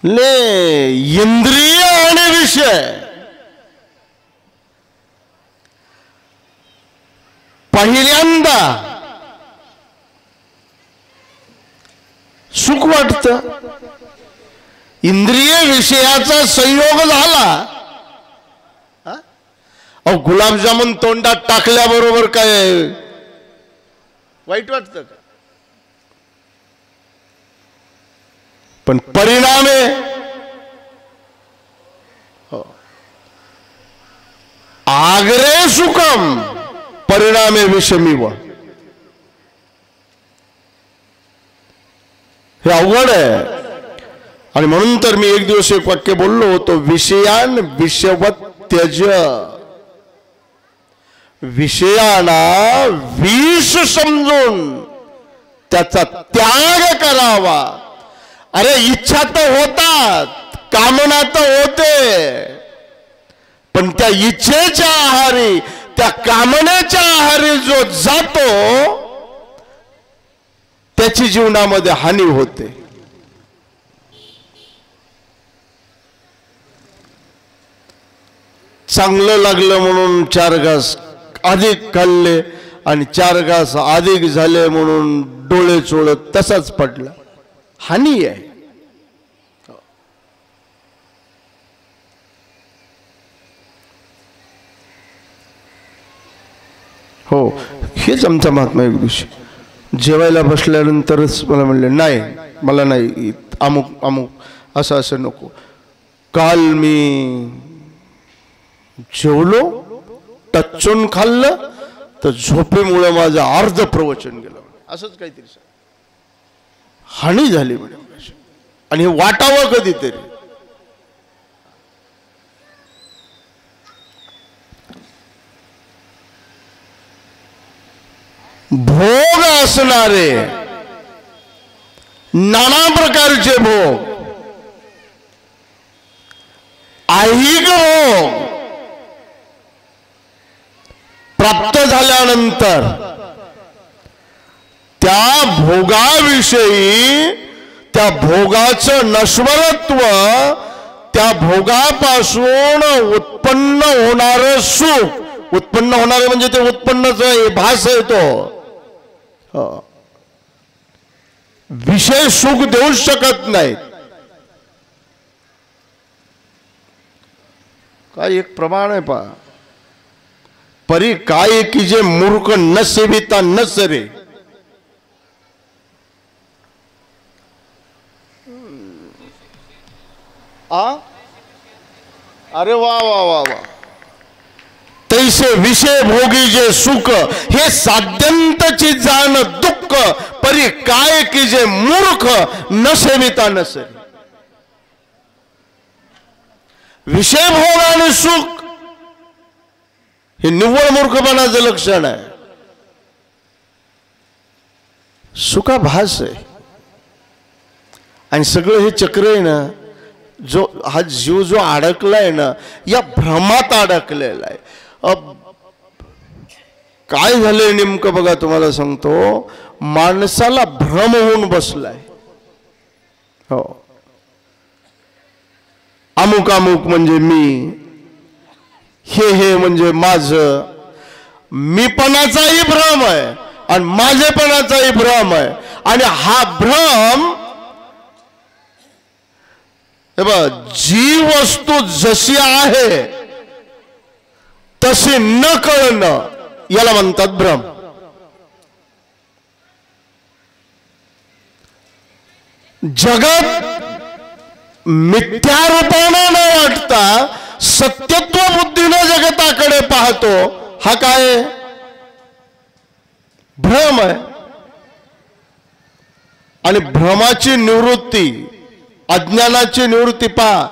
ले इंद्रिय आणि विषय पहिल्यांदा सुख वाटतं. इंद्रिय विषयाचा संयोग झाला. अहो गुलाबजामुन तोंडात टाकल्याबरोबर काय वाईट वाटतं का? पण परिणामे आग्रे सुखम परिणामे विषमीव. हे अवघड आहे. आणि म्हणून तर मी एक दिवस एक वाक्य बोललो होतो, विषयान विषवत त्यज. विषयाना विष समजून त्याचा त्याग करावा. अरे इच्छा तर होतात, कामना तर होते, पण त्या इच्छेच्या आहारी, त्या कामनेच्या आहारी जो जातो त्याची जीवनामध्ये हानी होते. चांगलं लागलं म्हणून 4 घास अधिक खाल्ले आणि 4 घास अधिक झाले म्हणून डोळे चोळत तसाच पडला, हानी आहे. हो, हेच आमचा महात्मा. एक दिवशी जेवायला बसल्यानंतरच मला म्हणले, नाही मला नाही, अमुक अमुक असं असं नको. काल मी जेवलो, टच्चून खाल्लं, तर झोपेमुळे माझं अर्ध प्रवचन गेलं. असंच काहीतरी हानी झाली म्हणे. आणि हे वाटावं कधीतरी. भोग असणारे, नाना प्रकारचे भोग, ऐहिक भोग प्राप्त झाल्यानंतर त्या भोगाविषयी, त्या भोगाचं नश्वरत्व, त्या भोगापासून उत्पन्न होणारं सुख, उत्पन्न होणारे म्हणजे ते उत्पन्नच भास आहे तो. विषय सुख देऊ शकत नाहीत. काय एक प्रमाण आहे पहा, परी काय की जे मूर्ख न सेविता न सरे. अरे वा वा वा वा. ते जैसे विषय भोगी जे सुख हे साध्यंतची जाण दुःख परी काय की जे मूर्ख न सेविता नसे. विषय भोग आणि सुख हे निव्वळ मूर्खपणाचं लक्षण आहे. सुखाभास आहे आणि सगळं हे चक्र आहे ना, जो हा जीव जो अडकलाय ना या भ्रमात अडकलेला आहे. काय झालंय नेमकं बघा, तुम्हाला सांगतो. माणसाला भ्रम होऊन बसलाय. हो, अमुक अमुक म्हणजे मी, हे म्हणजे माझं. मीपणाचाही भ्रम आहे आणि माझेपणाचाही भ्रम आहे. आणि हा भ्रम जी वस्तू जशी आहे तशी न कळणं याला म्हणतात भ्रम. जगत मिथ्या रूपाने न वाटता सत्यत्व बुद्धीने जगताकडे पाहतो. हा काय भ्रम आहे. आणि भ्रमाची निवृत्ती, अज्ञानाची निवृत्ती पहा.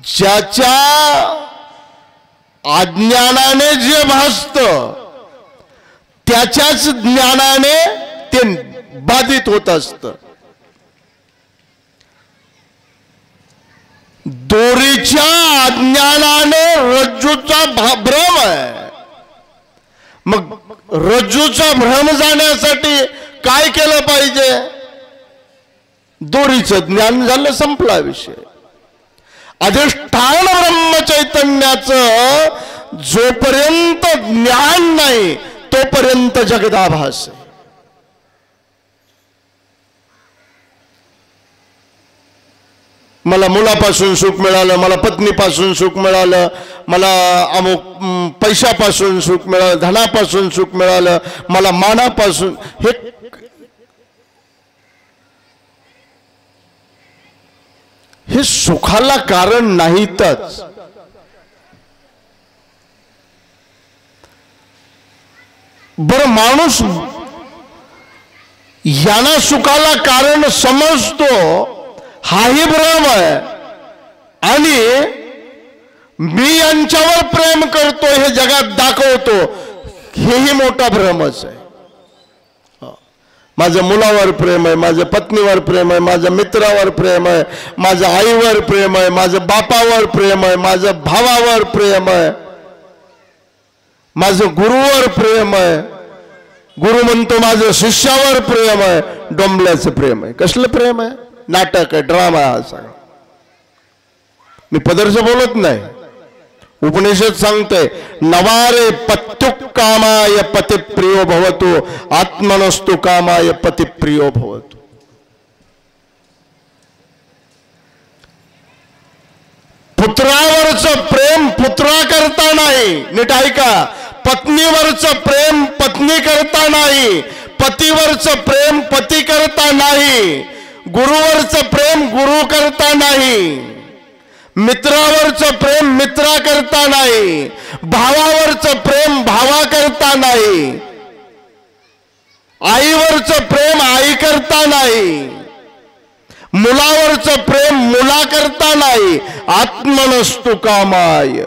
ज्याच्या अज्ञानाने जे भासत त्याच्याच ज्ञानाने ते बाधित होत असत. दोरीच्या अज्ञानाने रज्जूचा भ्रम आहे. मग रज्जूचा भ्रम जाण्यासाठी काय केलं पाहिजे? दोरीचं ज्ञान झालं, संपला विषय. अधिष्ठान ब्रह्मचैतन्याचं जोपर्यंत ज्ञान नाही तोपर्यंत जगदाभास आहे. मला मुलापासून सुख मिळालं, मला पत्नीपासून सुख मिळालं, मला अमुक पैशापासून सुख मिळालं, धनापासून सुख मिळालं, मला मानापासून, हे सुखाला कारण नाहीतच. बर, माणूस यांना सुखाला कारण समजतो, हाही भ्रम आहे. आणि मी यांच्यावर प्रेम करतो हे जगात दाखवतो, हेही मोठा भ्रमच आहे. माझ्या मुलावर प्रेम आहे, माझ्या पत्नीवर प्रेम आहे, माझ्या मित्रावर प्रेम आहे, माझ्या आईवर प्रेम आहे, माझ्या बापावर प्रेम आहे, माझ्या भावावर प्रेम आहे, माझं गुरुवर प्रेम आहे. गुरु म्हणतो माझं शिष्यावर प्रेम आहे. डोंबल्याचं प्रेम आहे. कसलं प्रेम आहे? नाटक आहे, ड्रामा आहे हा सगळा. मी पदरचं बोलत नाही. उपनिषद सांगते, नवारे पत्युक कामाय पतिप्रियो भवतु आत्मनस्तु कामाय पतिप्रियो भवतु. पुत्रावरचं प्रेम पुत्रा करता नाही. नीट ऐका, पत्नीवरचं प्रेम पत्नी करता नाही, पतीवरचं प्रेम पती करता नाही, गुरुवरचं प्रेम गुरु करता नाही, मित्रावरचं प्रेम मित्रा करता नाही, भावावरचं प्रेम भावा करता नाही, आईवरचं प्रेम आई करता नाही, मुलावरचं प्रेम मुला करता नाही. आत्मनस्तु कामाय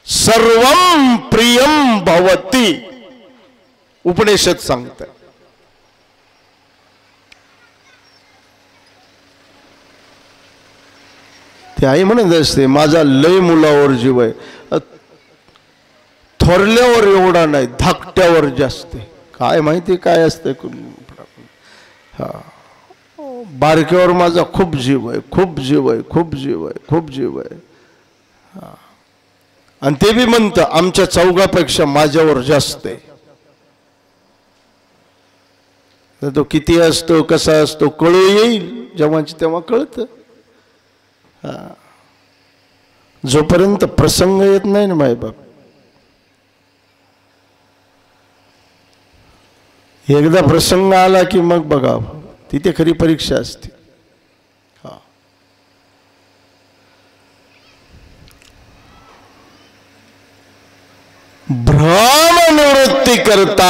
सर्वं प्रियं भवति. उपनिषद सांगतं. ते आई म्हणत असते, माझा लय मुलावर जीव आहे. थोरल्यावर एवढा नाही, धाकट्यावर जास्त. काय माहिती काय असते. हा, बारक्यावर माझा खूप जीव आहे, खूप जीव आहे, खूप जीव आहे, खूप जीव आहे. आणि ते बी म्हणतं आमच्या चौघापेक्षा माझ्यावर जास्त आहे. तो किती असतो, कसा असतो कळू येईल जेव्हाची तेव्हा कळतं. जोपर्यंत प्रसंग येत नाही ना मायबाप, एकदा प्रसंग आला की मग बघा तिथे खरी परीक्षा असते. भ्रम निवृत्ती करता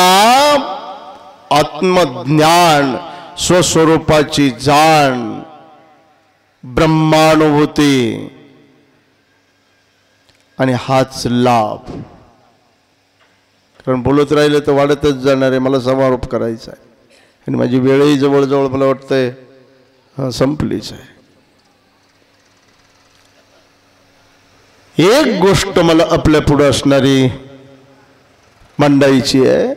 आत्मज्ञान, स्वस्वरूपाची जाण, ब्रह्मानुभूती आणि हाच लाभ. कारण बोलत राहिलं तर वाढतच जाणार आहे. मला समारोप करायचा आहे आणि माझी वेळही जवळजवळ मला वाटतंय संपलीच आहे. एक गोष्ट मला आपल्या पुढे असणारी मांडायची आहे.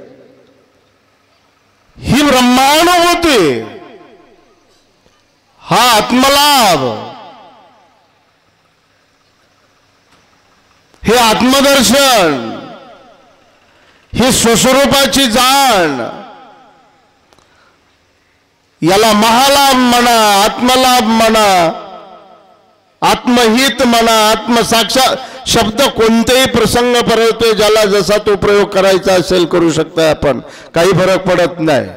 ही ब्रह्मानुभूती, हा आत्मलाभ, हे आत्मदर्शन, ही स्वस्वरूपाची जाण, याला महालाभ म्हणा, आत्मलाभ म्हणा, आत्महित म्हणा, आत्मसाक्षात शब्द कोणतेही प्रसंग परवतोय, ज्याला जसा तो प्रयोग करायचा असेल करू शकता आपण, काही फरक पडत नाही.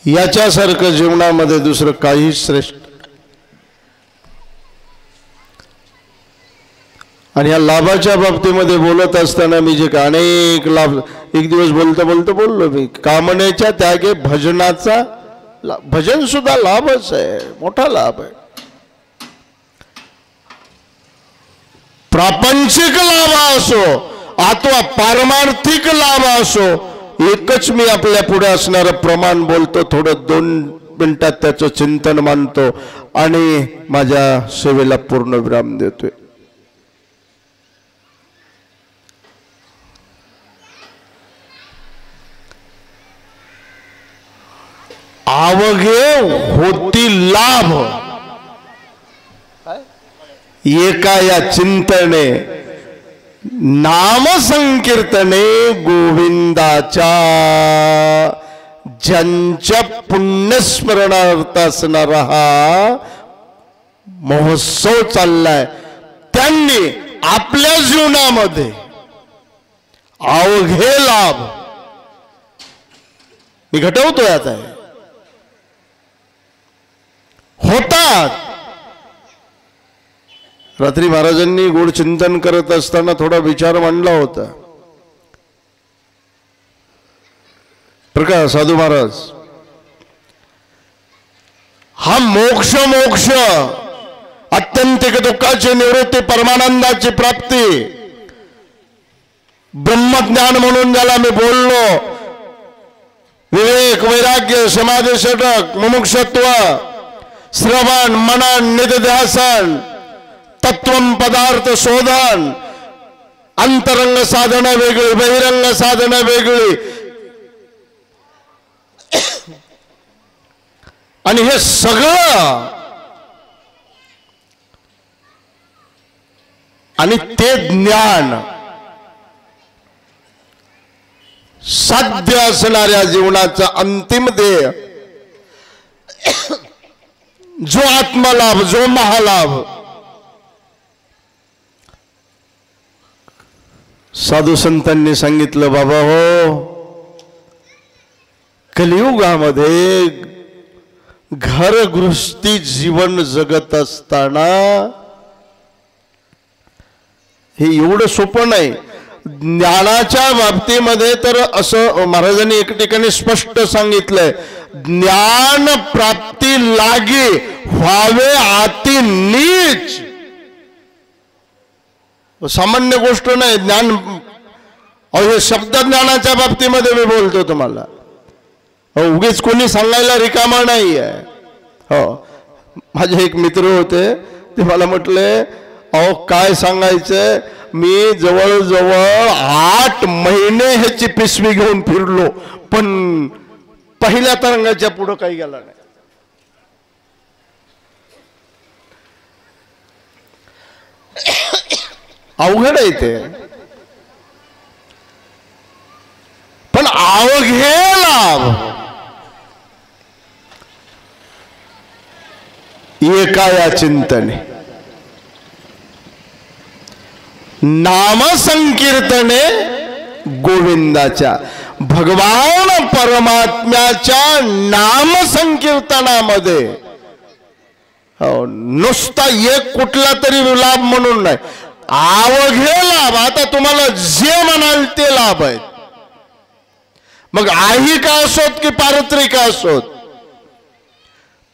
याच्यासारखं जीवनामध्ये दुसरं काही श्रेष्ठ. आणि या लाभाच्या बाबतीमध्ये बोलत असताना मी जे अनेक लाभ, एक दिवस बोलतो बोललो मी, कामनेच्या त्यागे भजनाचा, भजन सुद्धा लाभच आहे, मोठा लाभ आहे. प्रापंचिक लाभ असो अथवा पारमार्थिक लाभ असो, एकच मी आपल्या पुढे असणारं प्रमाण बोलतो, थोडं 2 मिनिटात त्याचं चिंतन मानतो आणि माझ्या सेवेला पूर्ण विराम देतोय. आवघे होती लाभ एका या चिंतने, नाम संकीर्तने गोविंदाच्या. ज्यांच्या पुण्यस्मरणार्थ असणारा हा महोत्सव चाललाय, त्यांनी आपल्या जीवनामध्ये अवघे लाभ मी घटवतोय आता होतात. रात्री महाराजांनी गोड चिंतन करत असताना थोडा विचार मांडला होता. प्रकाश साधू महाराज, हा मोक्ष अत्यंतिक दुःखाची निवृत्ती, परमानंदाची प्राप्ती, ब्रह्मज्ञान म्हणून ज्याला मी बोललो, विवेक, वैराग्य, समाधी षटक, मुमुक्षत्व, श्रवण, मनन, निधिध्यासन, तत्वम पदार्थ शोधन, अंतरंग साधना वेगळी, बहिरंग साधना वेगळी, आणि हे सगळं आणि ते ज्ञान साध्य असणाऱ्या जीवनाचा अंतिम ध्येय, जो आत्मलाभ, जो महालाभ. साधू संतांनी सांगितलं, बाबा हो, कलियुगामध्ये घरगृहस्थी जीवन जगत असताना हे एवढं सोपं नाही. ज्ञानाच्या बाबतीमध्ये तर असं महाराजांनी एक ठिकाणी स्पष्ट सांगितलंय, ज्ञान प्राप्ती लागे व्हावे अति नीच. सामान्य गोष्ट नाही ज्ञान. हे शब्द ज्ञानाच्या बाबतीमध्ये मी बोलतो तुम्हाला, उगीच कोणी सांगायला रिकामा नाही आहे. हो, माझे एक मित्र होते, ते मला म्हटले, अहो काय सांगायचंय, मी जवळजवळ 8 महिने ह्याची पिशवी घेऊन फिरलो, पण पहिल्या तरंगाच्या पुढं काही गेला नाही. अवघड आहे ते, पण अवघे लाभ एका या चिंतने, नाम संकीर्तने गोविंदाच्या, भगवान परमात्म्याच्या नाम संकीर्तनामध्ये हो, नुसता एक कुठला तरी लाभ म्हणून नाही, अवघे लाभ. आता तुम्हाला जे म्हणाल ते लाभ आहेत. मग ऐहिक असोत की पारत्रिक असोत,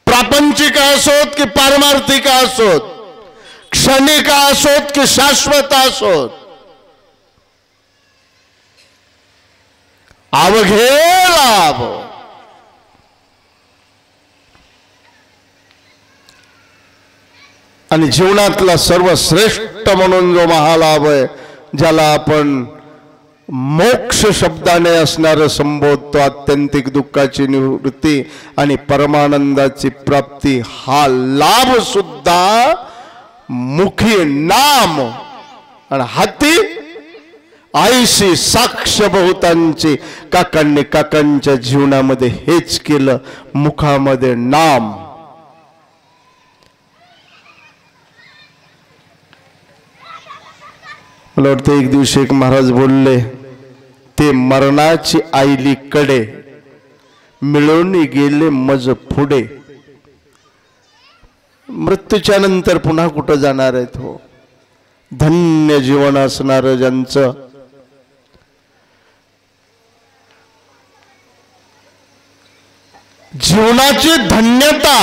प्रापंचिक असोत की पारमार्थिक असोत, क्षणिक असोत की शाश्वत असोत, अवघे लाभ. आणि जीवनातला सर्वश्रेष्ठ म्हणून जो महालाभ आहे, ज्याला आपण मोक्ष शब्दाने असणारं संबोधतो, आत्यंतिक दुःखाची निवृत्ती आणि परमानंदाची प्राप्ती, हा लाभ सुद्धा मुखी नाम आणि हाती आईशी साक्ष बहुतांची. काकांच्या जीवनामध्ये हेच केलं, मुखामध्ये नाम. मला वाटतं एक दिवशी एक महाराज बोलले, ते मरणाची आईली कडे मिळून गेले मज पुढे. मृत्यूच्या नंतर पुन्हा कुठं जाणार आहेत हो. धन्य जीवन असणार ज्यांचं, जीवनाची धन्यता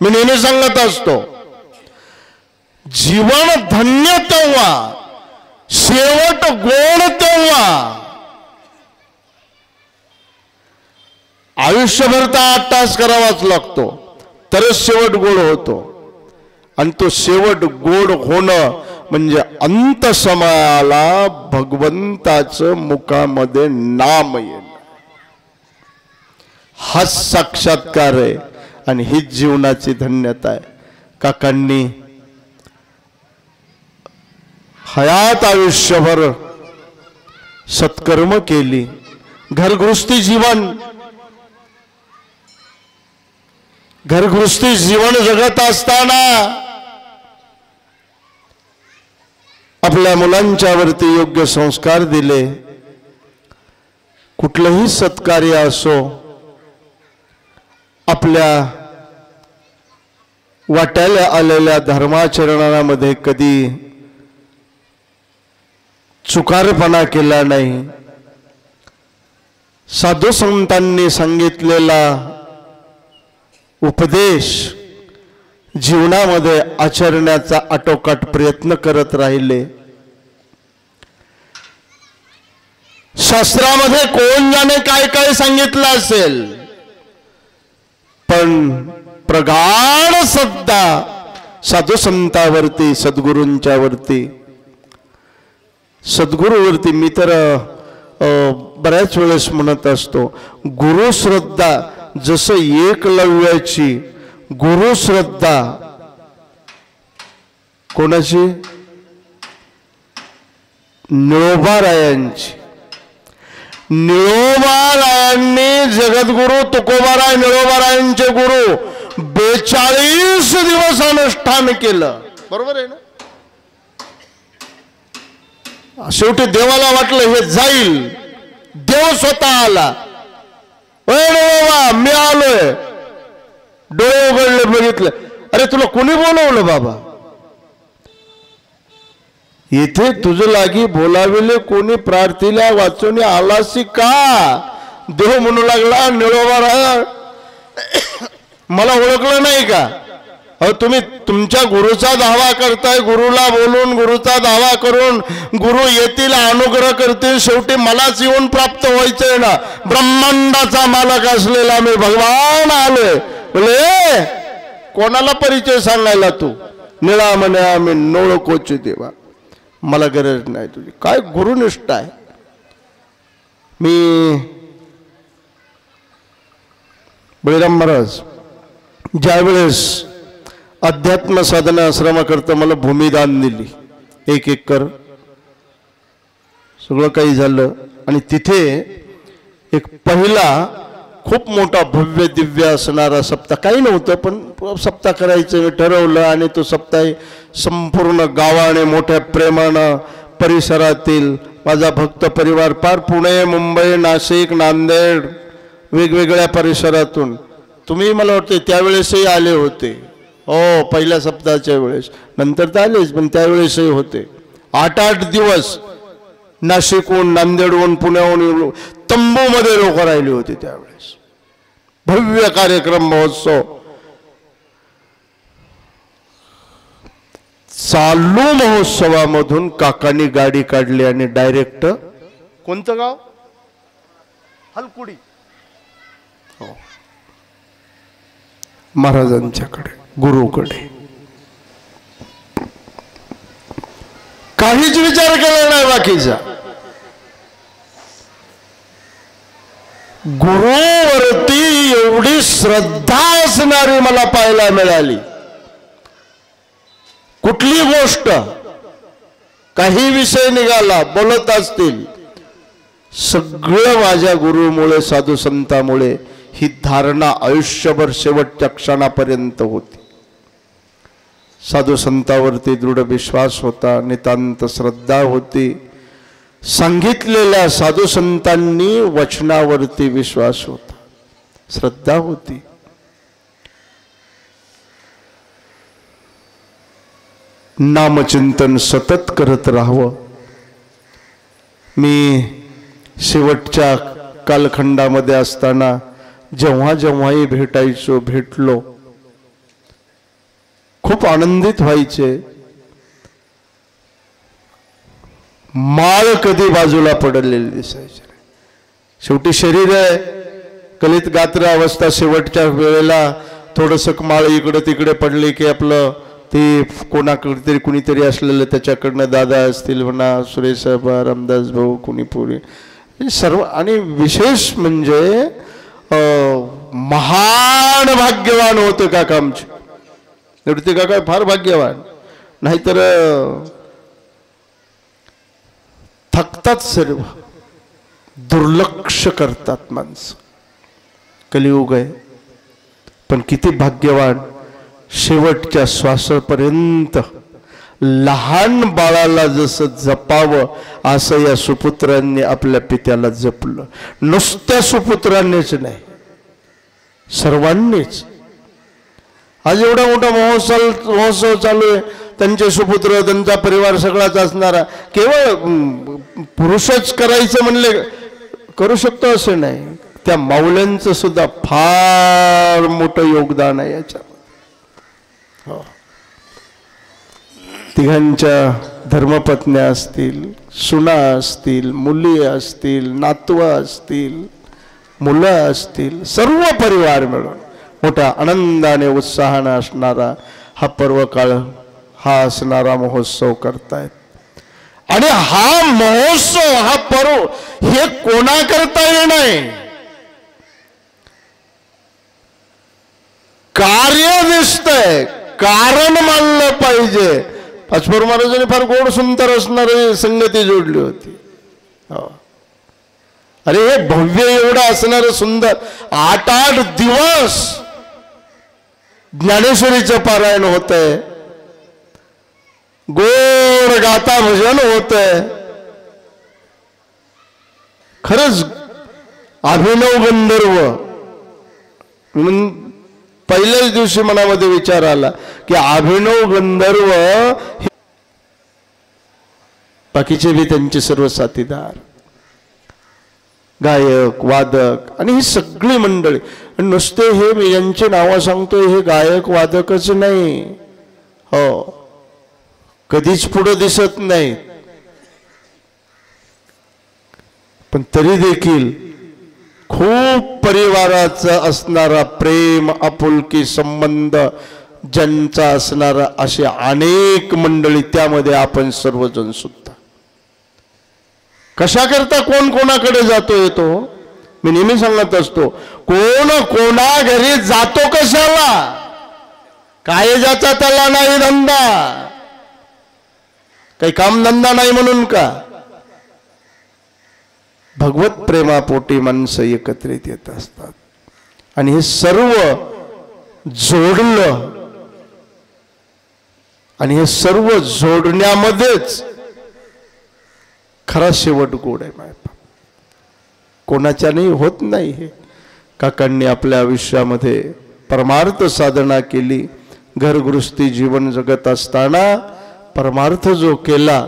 मी नेहमी सांगत असतो. जीवन धन्य तेव्हा, शेवट गोड तेव्हा. आयुष्यभर तर 8 तास करावाच लागतो, तरच शेवट गोड होतो. आणि तो शेवट गोड होणं म्हणजे अंत समयाला भगवंताचं मुखामध्ये नाम येणं, हा साक्षात्कार आहे. आणि हीच जीवनाची धन्यता आहे. काकांनी हयात आयुष्यभर सत्कर्म केली. घरगृहस्थी जीवन जगत असताना आपल्या मुलांच्या वरती योग्य संस्कार दिले. कुठलंही सत्कार्य असो, आपल्या वाट्याला आलेल्या धर्माचरणामध्ये कधी चुकारपणा केला नाही. साधू संतांनी सांगितलेला उपदेश जीवनामध्ये आचरण्याचा आटोकाट प्रयत्न करत राहिले. शास्त्रामध्ये कोण जाणे काय काय सांगितलं असेल, पण प्रगाढ श्रद्धा साधू संतांवरती, सद्गुरूंच्या वरती, सद्गुरूवरती. मी तर बऱ्याच वेळेस म्हणत असतो, गुरुश्रद्धा जसं एकलव्याची, गुरुश्रद्धा कोणाची? निळोबारायांची. निळोबारायांनी जगद्गुरु तुकोबाराय निळोबारायांचे गुरु 42 दिवस अनुष्ठान केलं. बरोबर आहे ना? शेवटी देवाला वाटलं हे जाईल, देव स्वतः आला. मी आलोय. डोळे उघडले, बघितलं, अरे तुला कोणी बोलवलं बाबा? इथे तुझ लागी बोलाविले कोणी, प्रार्थीला वाचून आलासी का? देव म्हणू लागला, निळोबा मला ओळखलं नाही का? अहो तुम्ही तुमच्या गुरुचा दावा करताय, गुरुला बोलून, गुरुचा दावा करून, गुरु येतील, अनुग्रह करतील, शेवटी मलाच येऊन प्राप्त व्हायचंय ना. ब्रह्मांडाचा मालक असलेला मी भगवान आलोय. बोले कोणाला परिचय सांगायला तू? निळा म्हणे आम्ही नोळखोची देवा, मला गरज नाही तुझी. काय गुरुनिष्ठा आहे. मी बळीराम महाराज ज्यावेळेस अध्यात्म साधना आश्रमाकरता मला भूमिदान दिली, 1 एकर सगळं काही झालं. आणि तिथे एक पहिला खूप मोठा भव्य दिव्य असणारा सप्ताह, काही नव्हतं पण सप्ताह करायचं मी ठरवलं. आणि तो सप्ताह संपूर्ण गावाने मोठ्या प्रेमानं, परिसरातील माझा भक्त परिवार, पार पुणे, मुंबई, नाशिक, नांदेड, वेगवेगळ्या परिसरातून, तुम्ही मला वाटते त्यावेळेसही आले होते. हो, पहिल्या सप्ताहाच्या वेळेस. नंतर तर आलेच, पण त्यावेळेसही होते. 8-8 दिवस नाशिकहून, नांदेडहून, पुण्याहून तंबूमध्ये लोक राहिली होती त्यावेळेस. भव्य कार्यक्रम, महोत्सव. चालू महोत्सवामधून काकांनी गाडी काढली आणि डायरेक्ट कोणतं गाव? हलकुडी. हो, महाराजांच्याकडे, गुरुकडे. काहीच विचार केला नाही बाकीचा. गुरुवरती एवढी श्रद्धा असणारी मला पाहायला मिळाली. कुठली गोष्ट, काही विषय निघाला, बोलत असतील, सगळं माझ्या गुरुमुळे, साधू संतामुळे ही धारणा आयुष्यभर शेवटच्या क्षणापर्यंत होती. साधू संतावरती दृढ विश्वास होता, नितांत श्रद्धा होती. सांगितलेल्या साधू संतांनी वचनावरती विश्वास होता, श्रद्धा होती. नामचिंतन सतत करत राहावं. मी शेवटच्या कालखंडामध्ये असताना जेव्हा जेव्हाही भेटलो, खूप आनंदित व्हायचे. माळ कधी बाजूला पडलेली दिसायची. शेवटी शरीर आहे, कलित गात्र अवस्था. शेवटच्या वेळेला थोडंसं माळ इकडं तिकडे पडली की आपलं ते कोणाकडे तरी कुणीतरी असलेलं, त्याच्याकडनं दादा असतील म्हणा, सुरेश साहेब, रामदास भाऊ, कुणीपुरी, सर्व. आणि विशेष म्हणजे महान भाग्यवान होते काका आमचे. निवृत्ती काका फार भाग्यवान. नाहीतर थकतात सर्व, दुर्लक्ष करतात माणसं. कलियुग आहे, पण किती भाग्यवान. शेवटच्या श्वासापर्यंत लहान बाळाला जसं जपावं असं या सुपुत्रांनी आपल्या पित्याला जपलं. नुसत्या सुपुत्रांनीच नाही, सर्वांनीच. आज एवढा मोठा महोत्सव चालू आहे, त्यांचे सुपुत्र, त्यांचा परिवार सगळाच असणारा. केवळ पुरुषच करायचं म्हणले करू शकतो असं नाही, त्या माऊल्यांचं सुद्धा फार मोठं योगदान आहे याच्यात. तिघांच्या धर्मपत्न्या असतील, सुना असतील, मुली असतील, नातवं असतील, मुलं असतील, सर्व परिवार मिळून मोठ्या आनंदाने, उत्साहाने असणारा हा पर्व काळ, हा असणारा महोत्सव करतायत. आणि हा महोत्सव, हा पर्व हे कोणाकरता येणे, कार्य दिसतंय, कारण मानलं पाहिजे. पाचपोर महाराजांनी फार गोड सुंदर असणारी संगती जोडली होती. अरे हे भव्य एवढं असणारं सुंदर 8-8 दिवस ज्ञानेश्वरीचं पारायण होतंय, गोड गाता भजन होतंय. खरंच अभिनव गंधर्व. पहिल्याच दिवशी मनामध्ये विचार आला की अभिनव गंधर्व, बाकीचे बी त्यांचे सर्व साथीदार, गायक, वादक आणि ही सगळी मंडळी. नुसते हे मी यांची नावं सांगतोय, हे गायक वादकच नाही, हो, कधीच पुढे दिसत नाही, पण तरी देखील खूप परिवाराचा असणारा प्रेम, आपुलकी, संबंध ज्यांचा असणारा असे अनेक मंडळी, त्यामध्ये आपण सर्वजण सुद्धा. कशा करता कोण कोणाकडे जातो येतो. मी नेहमी सांगत असतो, कोण कोणा घरी जातो कशाला, काय ज्याचा त्याला नाही धंदा, काही कामधंदा नाही म्हणून का. भगवत प्रेमापोटी माणसं एकत्रित येत असतात आणि हे सर्व जोडलं, आणि हे सर्व जोडण्यामध्येच खरा शेवट गोड आहे. माय कोणाच्याने होत नाही हे. काकांनी आपल्या आयुष्यामध्ये परमार्थ साधना केली, घरगृहस्थी जीवन जगत असताना परमार्थ जो केला,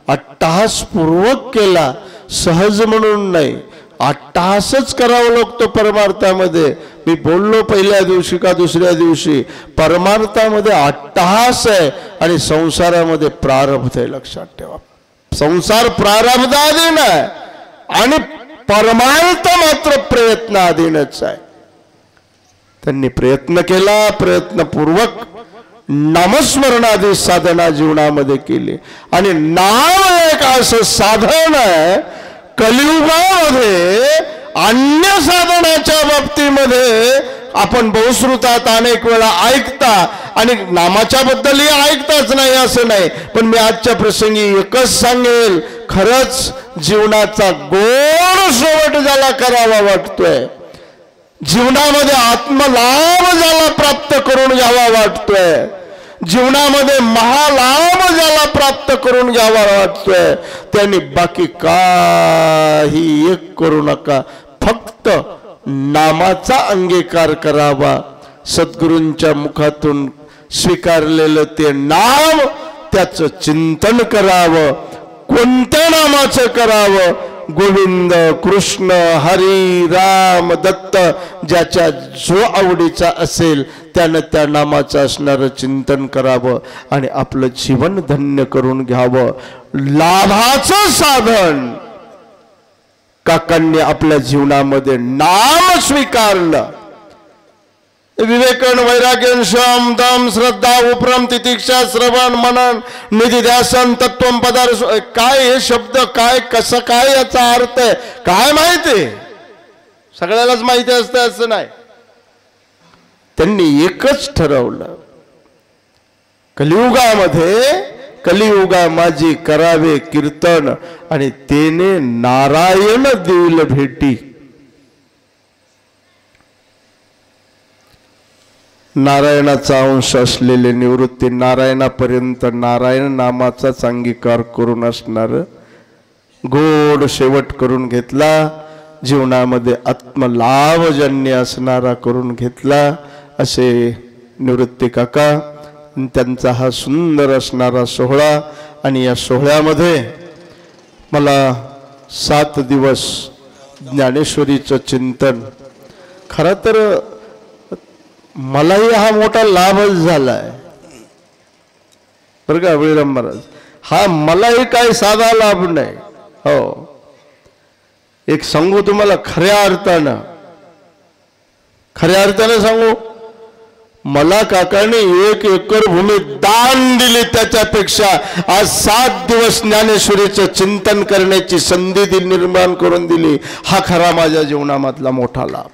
अट्टहासपूर्वक केला, सहज म्हणून नाही, अट्टहासच करावं लागतो परमार्थामध्ये. मी बोललो पहिल्या दिवशी का दुसऱ्या दिवशी, परमार्थामध्ये अट्टहास आहे आणि संसारामध्ये प्रारब्ध आहे. लक्षात ठेवा, संसार प्रारब्धाधीन आहे आणि परमार्थ मात्र प्रयत्नाधीनच आहे. त्यांनी प्रयत्न केला, प्रयत्नपूर्वक नामस्मरणादी साधना जीवनामध्ये केली आणि नाम एक असं साधन आहे कलियुगामध्ये. अन्य साधनाच्या बाबतीमध्ये आपण बहुश्रुतात अनेक वेळा ऐकता आणि नामाच्या बद्दलही ऐकताच नाही असं नाही, पण मी आजच्या प्रसंगी एकच सांगेल, खरंच जीवनाचा गोड शेवट ज्याला करावा वाटतोय, जीवनामध्ये आत्मलाभ ज्याला प्राप्त करून घ्यावा वाटतोय, जीवनामध्ये महालाभ ज्याला प्राप्त करून घ्यावा वाटतोय, त्यांनी बाकी काही एक करू नका, फक्त नामाचा अंगीकार करावा. सद्गुरूंच्या मुखातून स्वीकारलेलं ते नाम, त्याचं चिंतन करावं. कोणत्या नामाचं करावं? गोविंद, कृष्ण, हरी, राम, दत्त, ज्याच्या जो आवडीचा असेल त्यानं त्या नामाचं असणारं चिंतन करावं आणि आपलं जीवन धन्य करून घ्यावं. लाभाचं साधन काकांनी आपल्या जीवनामध्ये नाम स्वीकारलं. विवेकन, वैराग्यन, शम, दम, श्रद्धा, उपरम, तितिक्षा, श्रवण, मनन, निधी, ध्यासन, तत्वम, पदार्थ. काय हे शब्द, काय, कसं, काय याचा अर्थ आहे, काय माहिती? सगळ्यालाच माहिती असतं असं नाही. त्यांनी एकच ठरवलं, कलियुगा माझी करावे कीर्तन आणि तेने नारायण देईल भेटी. नारायणाचा अंश असलेले निवृत्ती नारायणापर्यंत नारायण नामाचाच अंगीकार करून असणार गोड शेवट करून घेतला. जीवनामध्ये आत्मलाभजन्य असणारा करून घेतला. असे निवृत्ती काका, त्यांचा हा सुंदर असणारा सोहळा. आणि या सोहळ्यामध्ये मला 7 दिवस ज्ञानेश्वरीचं चिंतन, खरं तर मलाही हा मोठा लाभच झालाय बरं का बळीराम महाराज. हा मलाही काही साधा लाभ नाही. हो, एक सांगू तुम्हाला, खऱ्या अर्थानं सांगू, मला काकाने 1 एकर भूमी दान दिली, त्याच्यापेक्षा आज 7 दिवस ज्ञानेश्वरीचं चिंतन करण्याची संधी निर्माण करून दिली. हा खरा माझ्या जीवनामधला मोठा लाभ.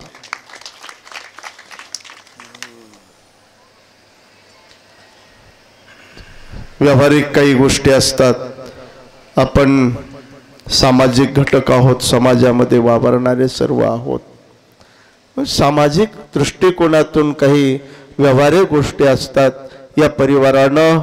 व्यावहारिक काही गोष्टी असतात, आपण सामाजिक घटक आहोत, समाजामध्ये वावरणारे सर्व आहोत. सामाजिक दृष्टिकोनातून काही व्यावहारिक गोष्टी असतात. या परिवारानं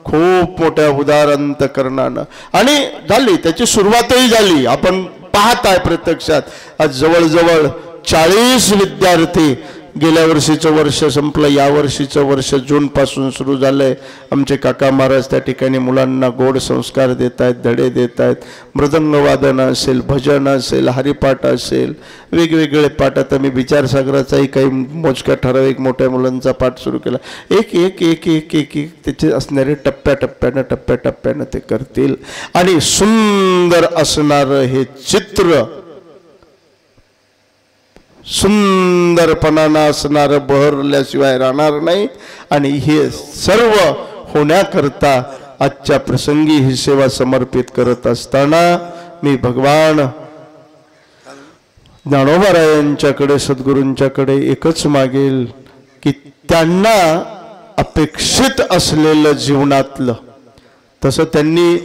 खूप मोठ्या उदार अंतकरणानं आणि झाली, त्याची सुरुवातही झाली. आपण पाहताय प्रत्यक्षात आज जवळजवळ 40 विद्यार्थी. गेल्या वर्षीचं वर्ष संपलं, या वर्षीचं वर्ष जून पासून सुरू झालंय. आमचे काका महाराज त्या ठिकाणी मुलांना गोड संस्कार देत आहेत, धडे देत आहेत. मृदंगवादन असेल, भजन असेल, हरिपाठ असेल, वेगवेगळे पाठ. आता मी विचारसागराचाही काही मोजक्या ठराविक मोठ्या मुलांचा पाठ सुरू केला. एक एक एक एक एक एक त्याचे असणारे टप्प्याटप्प्यानं ते करतील. आणि सुंदर असणारं हे चित्र, सुंदरपणानं असणारं बहरल्याशिवाय राहणार नाही. आणि हे सर्व होण्याकरता आजच्या प्रसंगी ही सेवा समर्पित करत असताना मी भगवान ज्ञानोबारायांच्याकडे, सद्गुरूंच्याकडे एकच मागेल की त्यांना अपेक्षित असलेलं जीवनातलं, तसं त्यांनी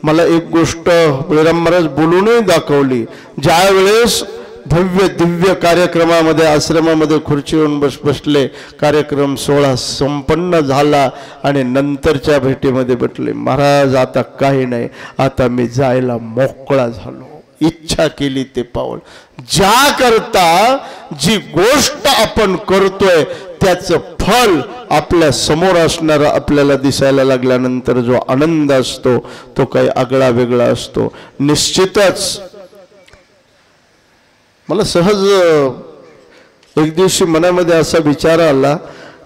मला एक गोष्ट बळीराम महाराज बोलूनही दाखवली. ज्या वेळेस भव्य दिव्य कार्यक्रमामध्ये आश्रमामध्ये खुर्चीवरून बसले, कार्यक्रम सोहळा संपन्न झाला आणि नंतरच्या भेटीमध्ये भेटले, महाराज आता काही नाही, आता मी जायला मोकळा झालो. इच्छा केली ते पाऊल. ज्या करता जी गोष्ट आपण करतोय त्याचं फल आपल्या समोर असणारा आपल्याला दिसायला लागल्यानंतर जो आनंद असतो तो काही आगळा वेगळा असतो. निश्चितच मला सहज एक दिवशी मनामध्ये असा विचार आला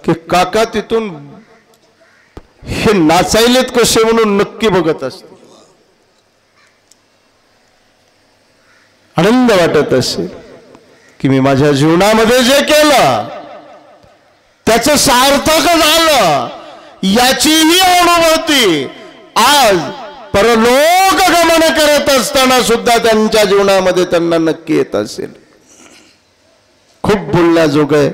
की काका तिथून हे नाचायलेत कसे म्हणून नक्की बघत असते. आनंद वाटत असेल की मी माझ्या जीवनामध्ये जे केलं त्याचं सार्थक झालं याचीही अनुभूती आज परलोक गमन करत असताना सुद्धा त्यांच्या जीवनामध्ये त्यांना नक्की येत असेल. खूप बोलण्याजोग आहे,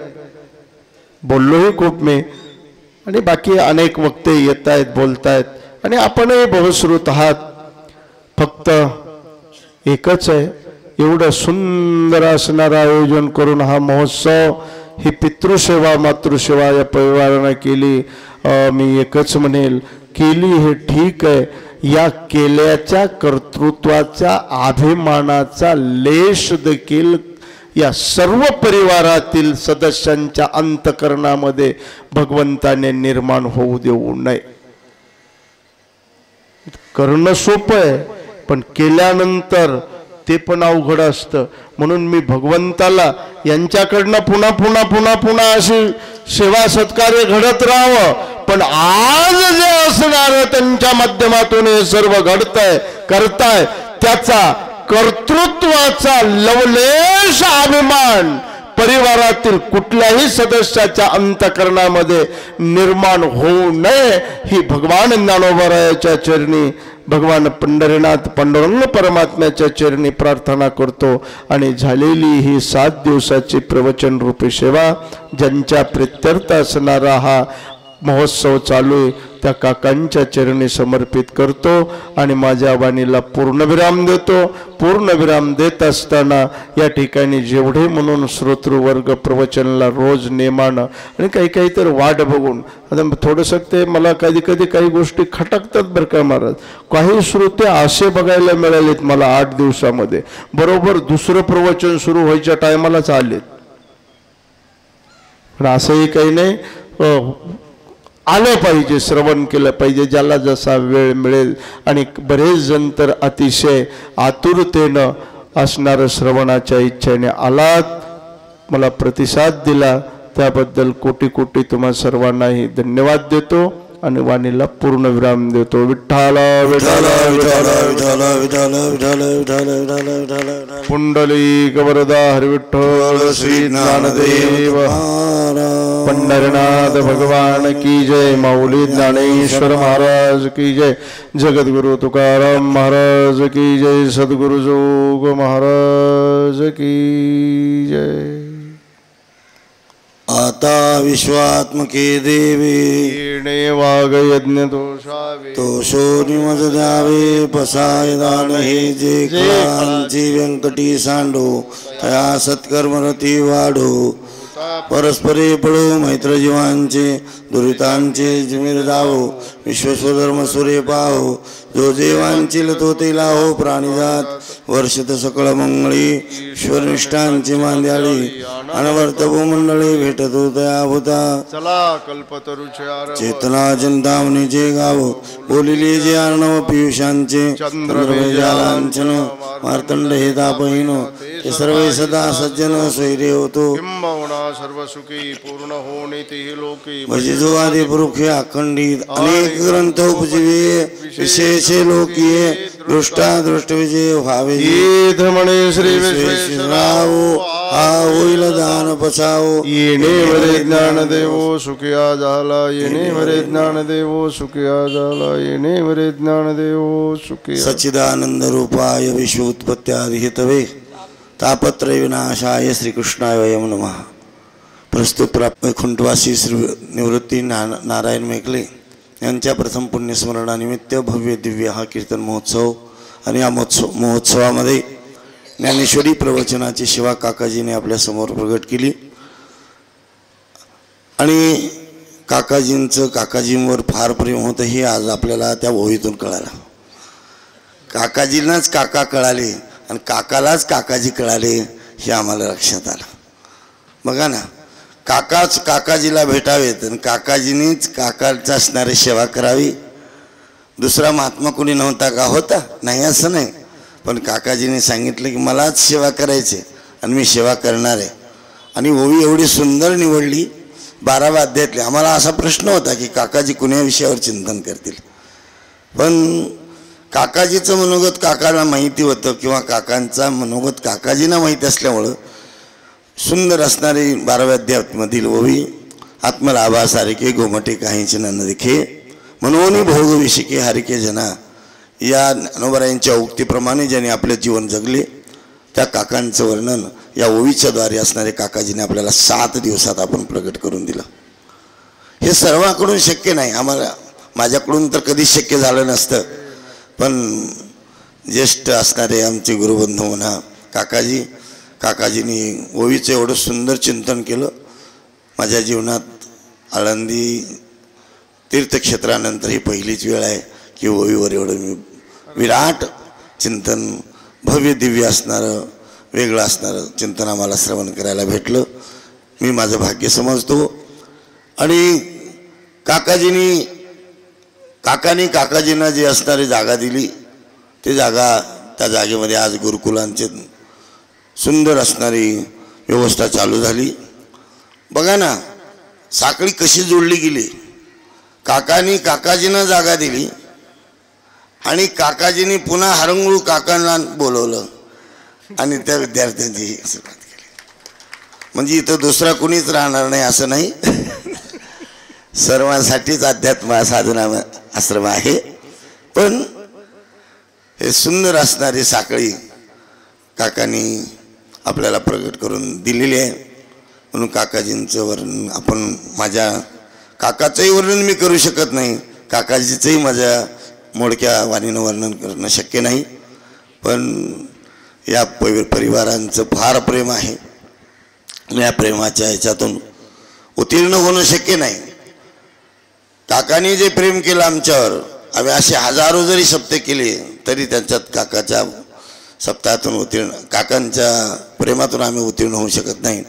बोललोही खूप मी, आणि बाकी अनेक वक्ते येत आहेत बोलतायत आणि आपणही बहुश्रुत आहात. फक्त एकच आहे, एवढं सुंदर असणारं आयोजन करून हा महोत्सव, ही पितृसेवा मातृसेवा या परिवारानं केली. मी एकच म्हणेल, केली हे ठीक आहे, या केल्याच्या कर्तृत्वाचा अभिमानाचा लेश देखील या सर्व परिवारातील सदस्यांच्या अंतःकरणामध्ये भगवंताने निर्माण होऊ देऊ नये. करणं सोपं आहे पण केल्यानंतर ते पण अवघड असतं. म्हणून मी भगवंताला यांच्याकडनं पुन्हा पुन्हा पुन्हा पुन्हा अशी सेवा सत्कार्य घडत राहावं, पण आज जे असणार त्यांच्या माध्यमातून हे सर्व घडतंय करताय त्याचा कर्तृत्वाचा लवलेश अभिमान परिवारातील कुठल्याही सदस्याच्या अंतःकरणामध्ये निर्माण होऊ नये ही भगवान ज्ञानोबरायाच्या चरणी, भगवान पंढरीनाथ पांडुरंग परमात्म्याच्या चरणी प्रार्थना करतो. आणि झालेली ही 7 दिवसाची प्रवचन रूपी सेवा ज्यांच्या प्रित्यर्थ असणारा हा महोत्सव चालू आहे त्या काकांच्या चरणी समर्पित करतो आणि माझ्या वाणीला पूर्णविराम देतो. पूर्णविराम देत असताना या ठिकाणी जेवढे म्हणून श्रोतृवर्ग प्रवचनाला रोज नेमानं आणि काही काही तर वाट बघून, आता थोडंसं ते मला कधी कधी काही गोष्टी खटकतात बरं का महाराज. काही श्रोते असे बघायला मिळालेत मला 8 दिवसामध्ये, बरोबर दुसरं प्रवचन सुरू व्हायच्या टायमालाच आलेत. पण असंही काही नाही, आलं पाहिजे, श्रवण केलं पाहिजे ज्याला जसा वेळ मिळेल. आणि बरेच जण तर अतिशय आतुरतेनं असणारं श्रवणाच्या इच्छेने आलात, मला प्रतिसाद दिला, त्याबद्दल कोटी कोटी तुम्हा सर्वांनाही धन्यवाद देतो आणि वाणीला पूर्ण विराम देतो. विठ्ठल विठ्ठल विठ्ठल विठ्ठल विठ्ठल विठ्ठल विठ्ठल विठ्ठल पुंडलिक वरदा हरी विठ्ठल श्री ज्ञानदेव पंढरीनाथ भगवान की जय. माऊली ज्ञानेश्वर महाराज की जय. जगद्गुरु तुकाराम महाराज की जय. सद्गुरु जोग महाराज की जय. आता विश्वात्मके देवी वाग यज्ञ दोषावे तोषो निमज द्यावे पसाय दान हे जे क्रांची व्यंकटी सांडो तया सत्कर्मरती वाढो. परस्परे पडो मैत्र जीवांचे दुरितांचे जिमीर जावो. विश्वस्वधर्म सुरे पाहो जो जेवांची तो ते लाहो. प्राणीजात वर्षित सकळ मंगळी ईश्वरनिष्ठांची मांद्याळी अनवर्त भूमंडळी भेटतो तया भूता. चला कल्पतरुचे चेतना चिंतामणी जे गाव बोलिले जे अर्णव पियुषांचे चंद्रलांछन मार्तंड हे तापहीनो ते सर्वे सदा सज्जन स्वैर्य होतो. सर्व सुखी पूर्ण होणे ते लोकी भजिजो आदि पुरुष अखंडित अनेक ग्रंथ उपजीवे विशेषे लोकीये दृष्टा दृष्ट विजय व्हावे. म्हणे श्री विश्वेश्वराव हा होईल दान पचावो. येणे वरे ज्ञान देवो सुखिया झाला. येणे वरे ज्ञान देवो सुखिया झाला. येणे वरे ज्ञान देवो सुखिया. सच्चिदानंद रूपाय विश्व उत्पत्त्यादि हेतवे तापत्रय विनाशाय श्रीकृष्णाय वयं नमः. प्रस्तुत वैकुंठवासी श्री निवृत्ती नारायण मेघले यांच्या प्रथम पुण्यस्मरणानिमित्त भव्य दिव्य हा कीर्तन महोत्सव आणि या महोत्सवामध्ये ज्ञानेश्वरी प्रवचनाची सेवा काकाजीने आपल्यासमोर प्रगट केली. आणि काकाजींवर फार प्रेम होतं हे आज आपल्याला त्या ओळीतून कळालं. काकाजींनाच काका कळाले आणि काकालाच काकाजी कळाले हे आम्हाला लक्षात आलं. बघा ना, काकाच काकाजीला भेटावेत आणि काकाजीनीच काकाचं असणारी सेवा करावी. दुसरा महात्मा कोणी नव्हता का? होता, नाही असं नाही, पण काकाजीने सांगितलं की मलाच सेवा करायचे आणि मी सेवा करणार आहे. आणि ओवी एवढी सुंदर निवडली 12व्या अध्यायातली. आम्हाला असा प्रश्न होता की काकाजी कुण्या विषयावर चिंतन करतील, पण काकाजीचं मनोगत काकाला माहिती होतं किंवा काकांचा मनोगत काकाजींना माहिती असल्यामुळं सुंदर असणारी 12व्या अध्यायामधील ओवी, आत्मलाभासारिखे गोमटे काहींचे न देखे मनोनी भोग विशिके हरिके जना, या ज्ञानोबरायांच्या उक्तीप्रमाणे ज्यांनी आपले जीवन जगले त्या काकांचं वर्णन या ओवीच्या द्वारे असणारे काकाजीने आपल्याला 7 दिवसात आपण प्रगट करून दिलं. हे सर्वांकडून शक्य नाही, आम्हाला माझ्याकडून तर कधीच शक्य झालं नसतं, पण ज्येष्ठ असणारे आमचे गुरुबंधू म्हणा काकाजींनी ओवीचं एवढं सुंदर चिंतन केलं. माझ्या जीवनात आळंदी तीर्थक्षेत्रानंतर ही पहिलीच वेळ आहे की ओवीवर एवढं मी विराट चिंतन, भव्य दिव्य असणारं, वेगळं असणारं चिंतन आम्हाला श्रवण करायला भेटलं. मी माझं भाग्य समजतो. आणि काकाजींना जी असणारी जागा दिली ती जागा, त्या जागेमध्ये आज गुरुकुलांचे सुंदर असणारी व्यवस्था चालू झाली. बघा ना, साखळी कशी जोडली गेली. काकाजींना जागा दिली आणि काकाजींनी पुन्हा हरंगुळ काकांना बोलवलं आणि त्या विद्यार्थ्यांची सुरुवात केली. म्हणजे इथं दुसरा कुणीच राहणार नाही असं नाही, सर्वांसाठीच अध्यात्म साधना आश्रम आहे. पण हे सुंदर असणारी साखळी काकांनी आपल्याला प्रगट करून दिलेली आहे. म्हणून काकाजींचं वर्णन आपण, माझ्या काकाचंही वर्णन मी करू शकत नाही, काकाजीचंही माझ्या मोडक्या वाणीनं वर्णन करणं शक्य नाही. पण या परिवारांचं फार प्रेम आहे आणि या प्रेमाच्या ह्याच्यातून उत्तीर्ण होणं शक्य नाही. काकांनी जे प्रेम केलं आमच्यावर, आम्ही असे हजारो जरी सप्ते केले तरी त्यांच्यात काकाच्या सप्ताहातून उत्तीर्ण, काकांच्या प्रेमातून आम्ही उत्तीर्ण होऊ शकत नाही.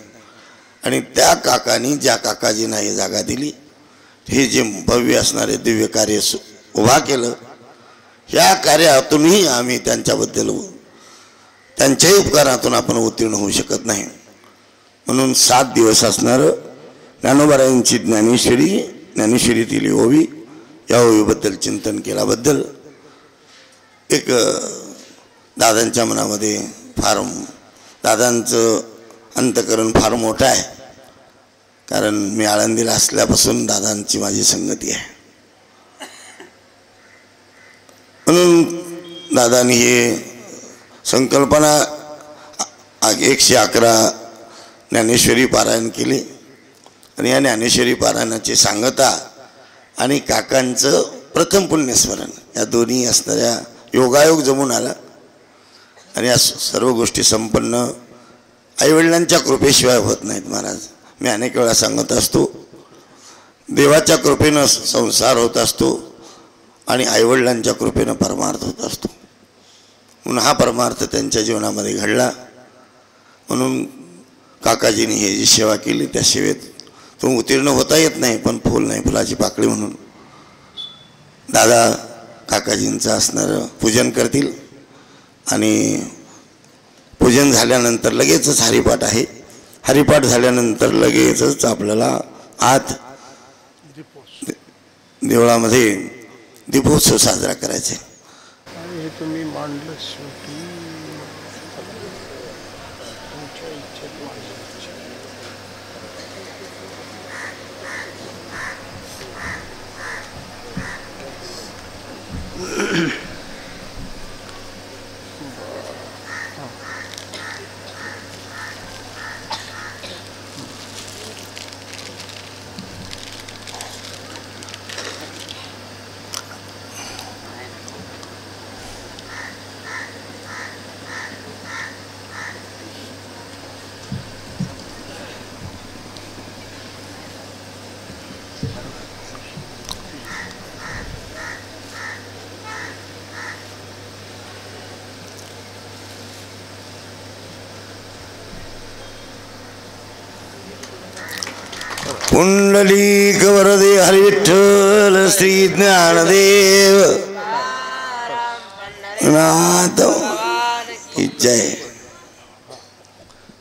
आणि त्या काकांनी ज्या काकाजींना ही जागा दिली, हे जे भव्य असणारे दिव्य कार्य उभा केलं, ह्या कार्यातूनही आम्ही त्यांच्याबद्दल, त्यांच्याही उपकारातून आपण उत्तीर्ण होऊ शकत नाही. म्हणून 7 दिवस असणारं ज्ञानोबरायांची ज्ञानेश्वरीतील ओवी, या ओवीबद्दल चिंतन केल्याबद्दल एक दादांच्या मनामध्ये फार, दादांचं अंतकरण फार मोठं आहे, कारण मी आळंदीला असल्यापासून दादांची माझी संगती आहे. म्हणून दादांनी हे संकल्पना 111 ज्ञानेश्वरी पारायण केली आणि या ज्ञानेश्वरी पारायणाची सांगता आणि काकांचं प्रथम पुण्यस्मरण, या दोन्ही असणाऱ्या योगायोग जमून आला. आणि या सर्व गोष्टी संपन्न आईवडिलांच्या कृपेशिवाय होत नाहीत महाराज. मी अनेक वेळा सांगत असतो, देवाच्या कृपेनं संसार होत असतो आणि आईवडिलांच्या कृपेनं परमार्थ होत असतो. म्हणून हा परमार्थ त्यांच्या जीवनामध्ये घडला. म्हणून काकाजींनी हे जी सेवा केली त्या सेवेत तो उत्तीर्ण होता येत नाही, पण फुल नाही फुलाची पाकळी म्हणून दादा काकाजींचं असणारं पूजन करतील. आणि पूजन झाल्यानंतर लगेचच हरिपाठ आहे. हरिपाठ झाल्यानंतर लगेचच आपल्याला आत देवळामध्ये दीपोत्सव साजरा करायचा आहे. हे तुम्ही मांडलं शेवटी तुमच्या इच्छेत मांडलं. पुंडलीक वरदे हरी विठ्ठल श्री ज्ञानदेव नाथ की जय.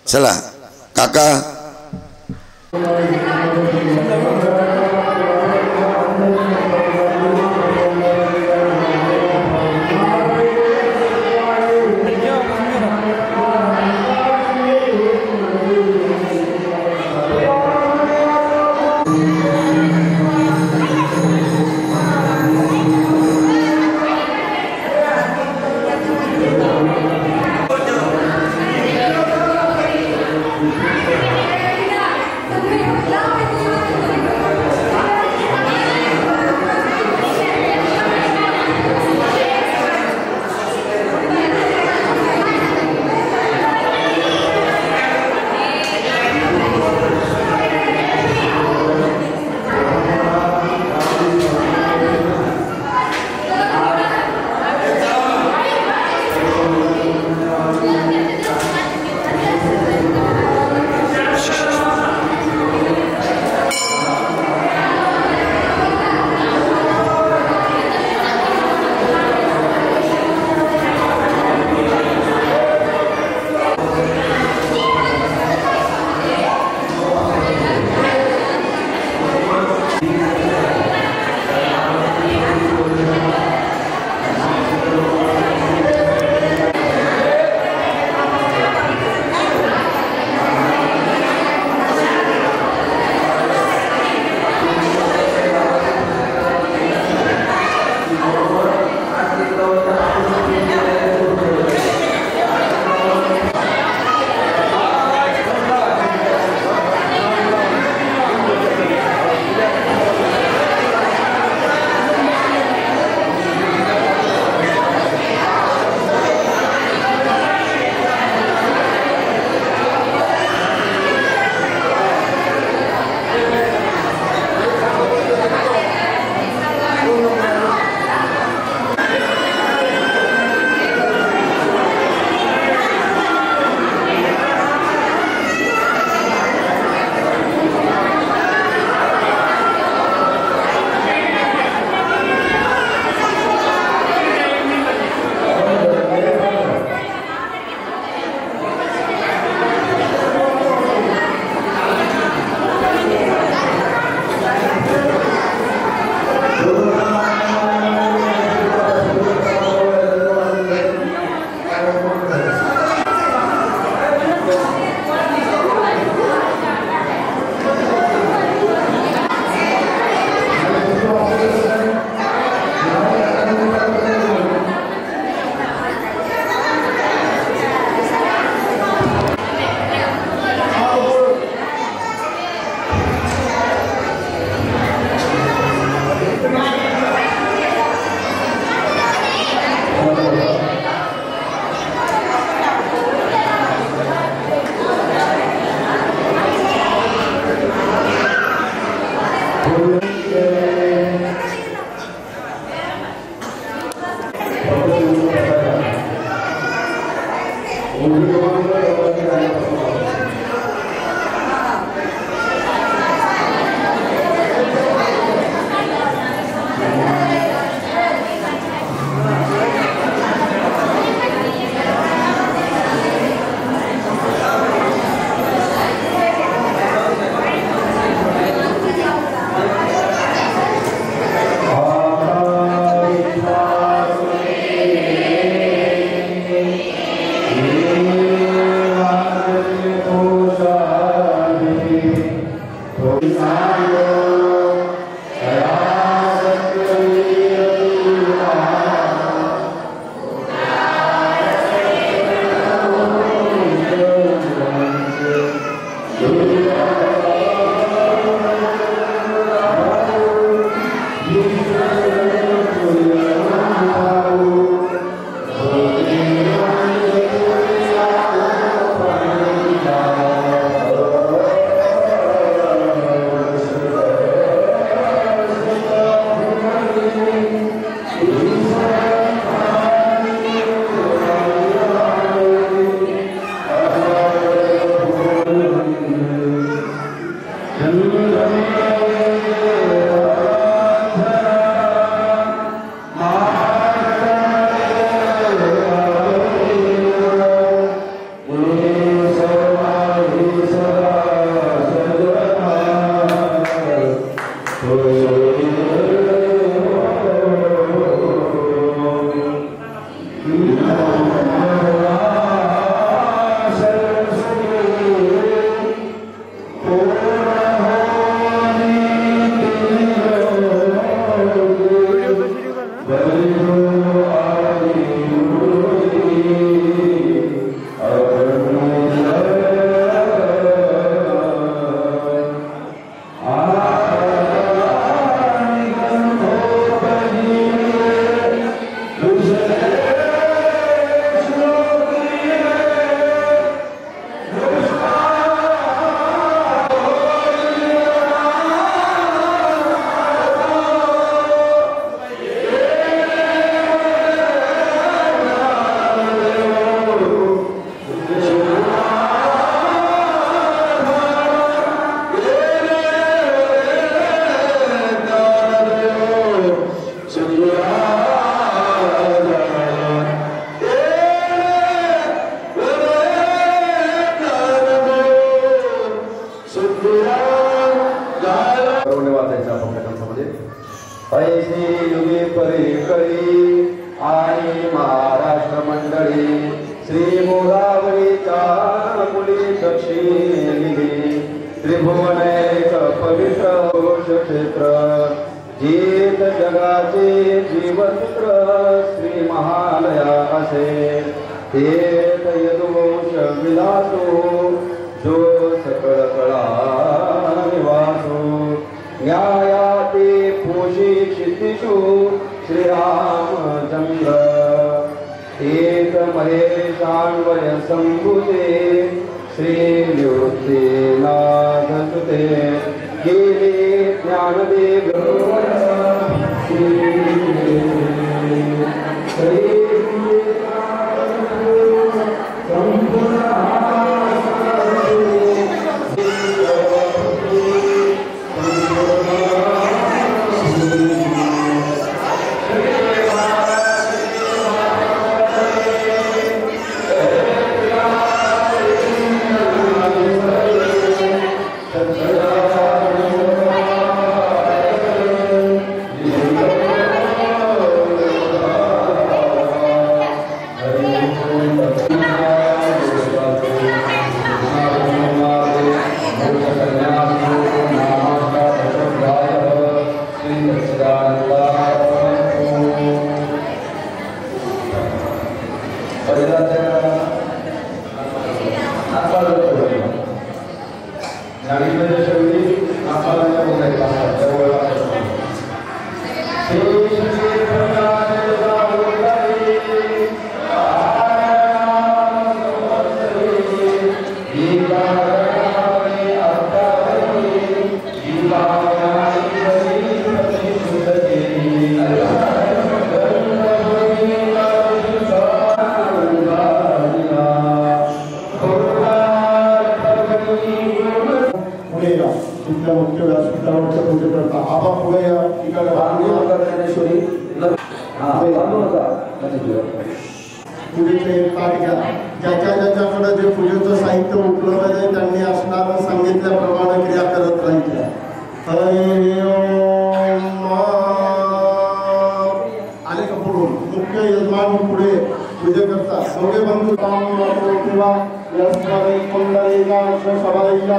चला काका गोदावरीचारकुली दक्षिणे त्रिभुवनैक पवित्र क्षेत्र जीत जगाचे जीवसूत्र श्री महालया असे तेथ यदुवंश विलासो जो सकळ कळा निवासो न्यायाते पोषी क्षितिषु श्रीरामचंद्र एक महेशान्वय संभुते श्री निवृत्तीनाथ सुते गेले ज्ञानदेव ज्याच्याकडे जे पूजेचं साहित्य उपलब्ध आहे त्यांनी असणारं सांगितल्याप्रमाणे क्रिया करत राहायच्या. आले का पुढून मुख्य यजमान पुढे पूजे करतात. दोघे बंधू किंवा पुंडरीकांश सभाईला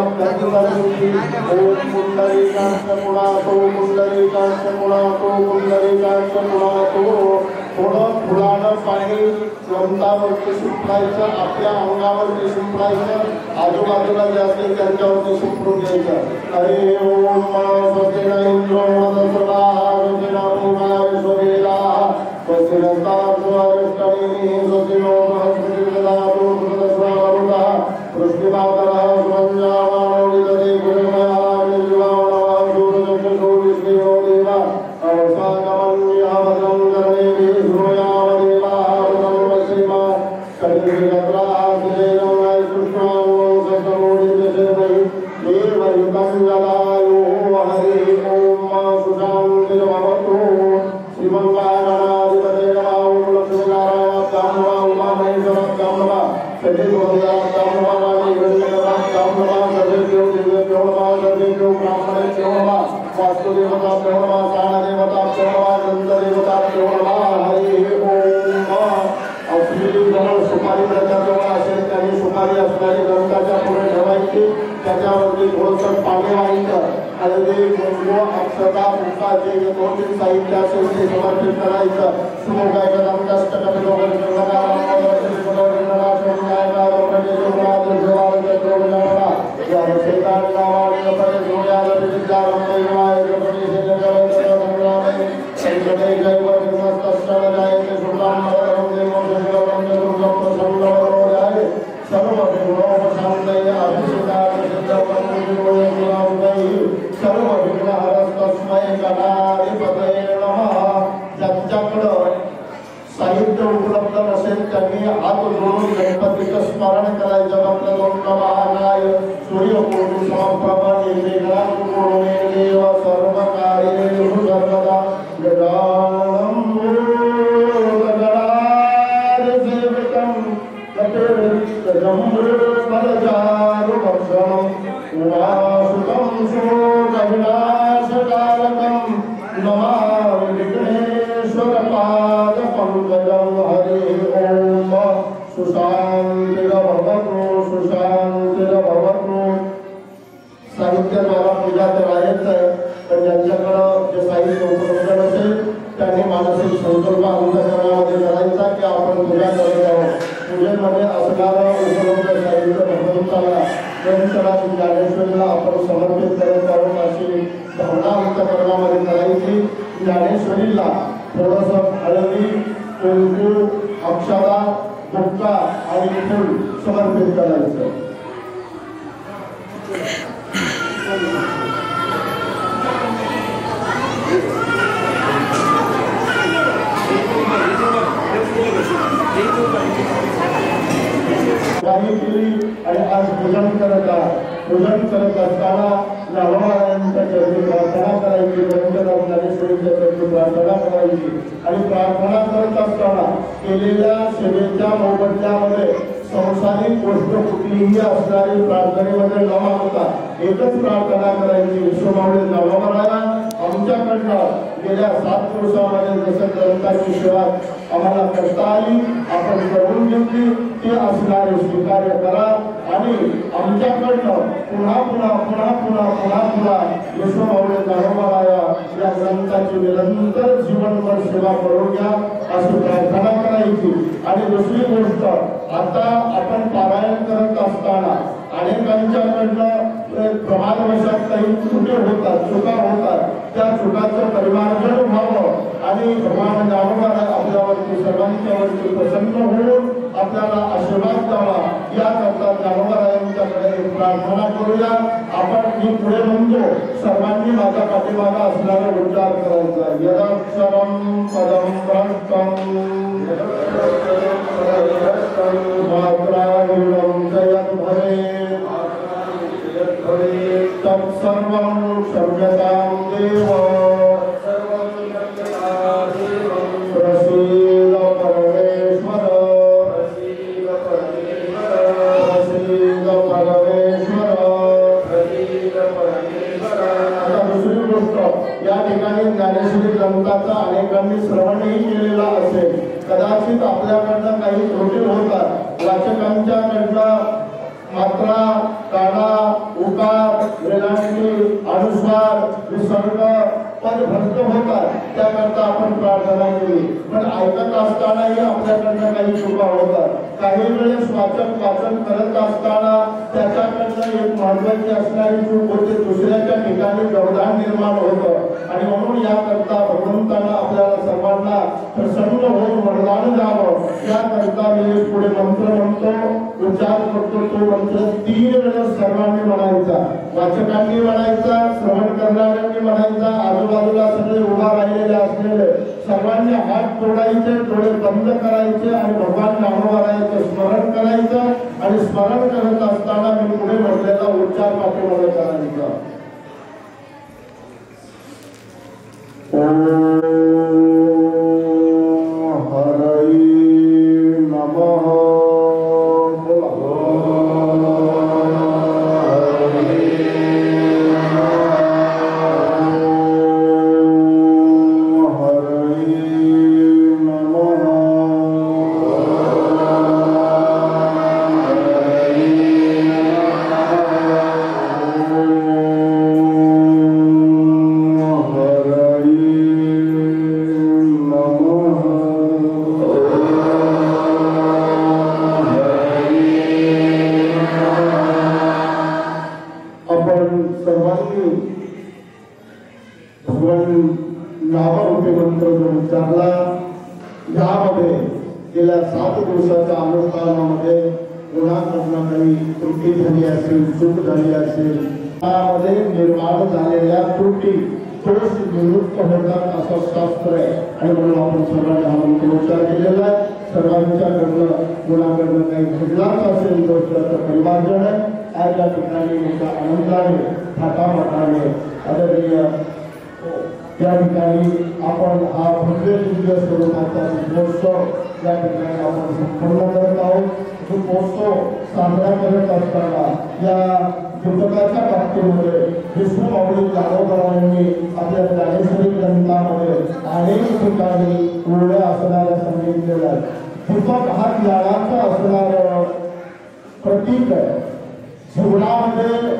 पुंडरीकांश पुणातो पुंडरीकांश पुणातो पुंडरीकांश पुणातो. थोडं फुलानं पाणी गमतावरती शिंपडायचं, आपल्या अंगावरती शिंपडायचं, आजूबाजूला जे असतील त्यांच्यावरती शिंपडून घ्यायचं. हरे ओम स्वस्तिन इंद्रो वदसुरा स्वस्तिन ओंकार स्ववेदाः स्वस्तिन तार्क्ष्यो अरिष्टनेमिः स्वस्तिनो बृहस्पतिर्दधातु बृहस्पतिर्वरुणः वृष्टिमातरः सुरञ्जामानो विदधे गुरुमयः निर्विवाणः सूर्यचक्षुषो विष्णुयो देवः अवसागमन्यः भद्रं कर्णेभिः शृणुयामदेवाः भद्रं पश्येमा कटिर्गत्राः सुजयं कृष्णां सतमोदितशेमहि देवयुतं जलायुः हरिः ॐ सुशान्तिर्भवतु. श्रीमङ्गलाधिपते नमः. ॐ लक्ष्मीनारायणाभ्यां नमः. उमामहेश्वराभ्यां नमः. सतीदेवताभ्यां नमः. रामेश्वरीदेवताभ्यां नमः. सर्वेभ्यो दिव्येभ्यो नमः. सर्वेभ्यो ब्राह्मणेभ्यो नमः. वास्तुदेवताभ्यो नमः. प्राणदेवताभ्यो नमः. दन्तदेवताभ्यो नमः. हरिः ओम. सुपारी त्याच्याजवळ असेल त्यांनी सुपारी असणारी ग्रंथाच्या पुढे ठेवायची. त्याच्यावरती थोडंसं पाणी व्हायचं. हळदी कुंकू अक्षता मुका जे दोन तीन साहित्य असेल ते समर्पित करायचं. साहित्य उपलब्ध नसेल त्यांनी हात जोडून गणपतीचं स्मरण करायचं. महाकाय सूर्यकोटि समप्रभा निर्विघ्नं कुरु मे देव सर्वकार्येषु सर्वदा. गजाननं भूतगणाधिसेवितं कपितजम्बूफलचारुभक्षणं उमासुतं शोकविनाशकारकं नमामि विघ्नेश्वरपादपङ्कजं. हरिः ओम. सुशान्ति भगवतो सुशांतिर्भवतु साहित्याद्वारा पूजा तर आहेच आहे, पण ज्यांच्याकडं जे साहित्य उपलब्ध नसेल त्यांनी मानसिक संकल्प अंतःकरणामध्ये करायचा की आपण पूजा करत आहोत. पूजेमध्ये असणारं उपलब्ध साहित्य भगवंताला ग्रंथराज ज्ञानेश्वरीला आपण समर्पित करत आहोत अशी भावना अंतःकरणामध्ये करायची. ज्ञानेश्वरीला थोडंसं हळदी, कुंकू, अक्षता, बुक्का आणि फूल समर्पित करायचं. काही केली आणि आज पूजन करत असताना नाममारायांच्या चरणी प्रार्थना करायची, ग्रंथराज ज्ञानेश्वरीच्या चरणी प्रार्थना करायची आणि प्रार्थना करत असताना केलेल्या सेवेच्या मोबदल्यामध्ये संसारिक गोष्ट कुठलीही असणारी प्रार्थनेमध्ये न मागता एकच प्रार्थना करायची. विश्वमाऊली नाममाराया आमच्याकडनं गेल्या 7 दिवसामध्ये जसं ग्रंथाची सेवा आम्हाला करता आली आपण करून घेतली ते असणारे स्वीकार्य करा आणि आमच्याकडनं पुन्हा पुन्हा पुन्हा पुन्हा पुन्हा पुन्हा विश्वमाऊली नाममाराया या ग्रंथाची निरंतर जीवनभर सेवा करून घ्या अशी प्रार्थना करायची. आणि दुसरी गोष्ट, आता आपण पारायण करत असताना अनेकांच्याकडनं प्रमादवशात काही त्रुटी होतात, चुका होतात, त्या चुकांचं परिमार्जन व्हावं आणि भगवान नाममाराय आपल्यावरती सर्वांच्यावरती प्रसन्न होऊन आपल्याला आशीर्वाद द्यावा याकरता नाममारायांच्याकडे एक प्रार्थना करूया. आपण मी पुढे म्हणतो, सर्वांनी माझ्या पाठीमागा असणारा उच्चार करायचा. यदाक्षरम पदम भ्रष्टम मात्राहीनं जयत भवे तत्सर्वं क्षम्यतां देव प्रसीद परमेश्वर प्रसीद परमेश्वर. आता दुसरी गोष्ट, या ठिकाणी ज्ञानेश्वरी ग्रंथाचा अनेकांनी श्रवणही केलेला असेल. कदाचित आपल्याकडनं काही त्रुटी होतात, वाचकांच्याकडनं मात्रा, काना, उकार, वेलांटी, अनुस्वार, विसर्ग पद भ्रष्ट होतात, त्याकरता आपण प्रार्थना केली. पण ऐकत असतानाही आपल्याकडनं काही चुका होतात. काही वेळेस वाचन करत असताना त्याच्याकडनं एक महत्वाची असणारी चूक होते, दुसऱ्याच्या ठिकाणी व्यवधान निर्माण होतं आणि म्हणून याकरता भगवंतांना आपल्याला सर्वांना प्रसन्न होऊन वरदान द्यावं याकरता मी पुढे मंत्र म्हणतो, उच्चार करतो. तो मंत्र 3 वेळेस सर्वांनी म्हणायचा, वाचकांनी म्हणायचा, श्रवण करणाऱ्यांनी म्हणायचा, आजूबाजूला सगळे उभा राहिलेले असलेले सर्वांनी हात जोडायचे, डोळे बंद करायचे आणि भगवान नाममारायांचं स्मरण करायचं आणि स्मरण करत असताना मी पुढे म्हटलेला उच्चार पाठीमागे करायचा. गेल्या 7 दिवसाच्या अनुष्ठानामध्ये गुणांकडनं काही त्रुटी झाली असेल, चूक झाली असेल, त्यामध्ये निर्माण झालेल्या त्रुटी दोष निवृत्त होतात असं शास्त्र आहे आणि म्हणून आपण सर्वांना उच्चार केलेला आहे. सर्वांच्याकडनं गुणाकडनं काही घडलाच असेल दोष त्याचं परिमार्जन आहे. आज या ठिकाणी मोठ्या आनंदाने थाटामाटाने आदरणीय या ठिकाणी आपण हा भव्य दिव्य स्वरूपाचा दीपोत्सव या ठिकाणी आपण संपन्न करत आहोत. दीपोत्सव साजरा करत असताना या दीपकाच्या बाबतीमध्ये विष्णुमाऊली नाममारायांनी आपल्या ज्ञानेश्वरी ग्रंथामध्ये अनेक ठिकाणी पूर्ण असणाऱ्या सांगितलेला आहे. दीपक हा ज्ञानाचा असणारं जीवनामध्ये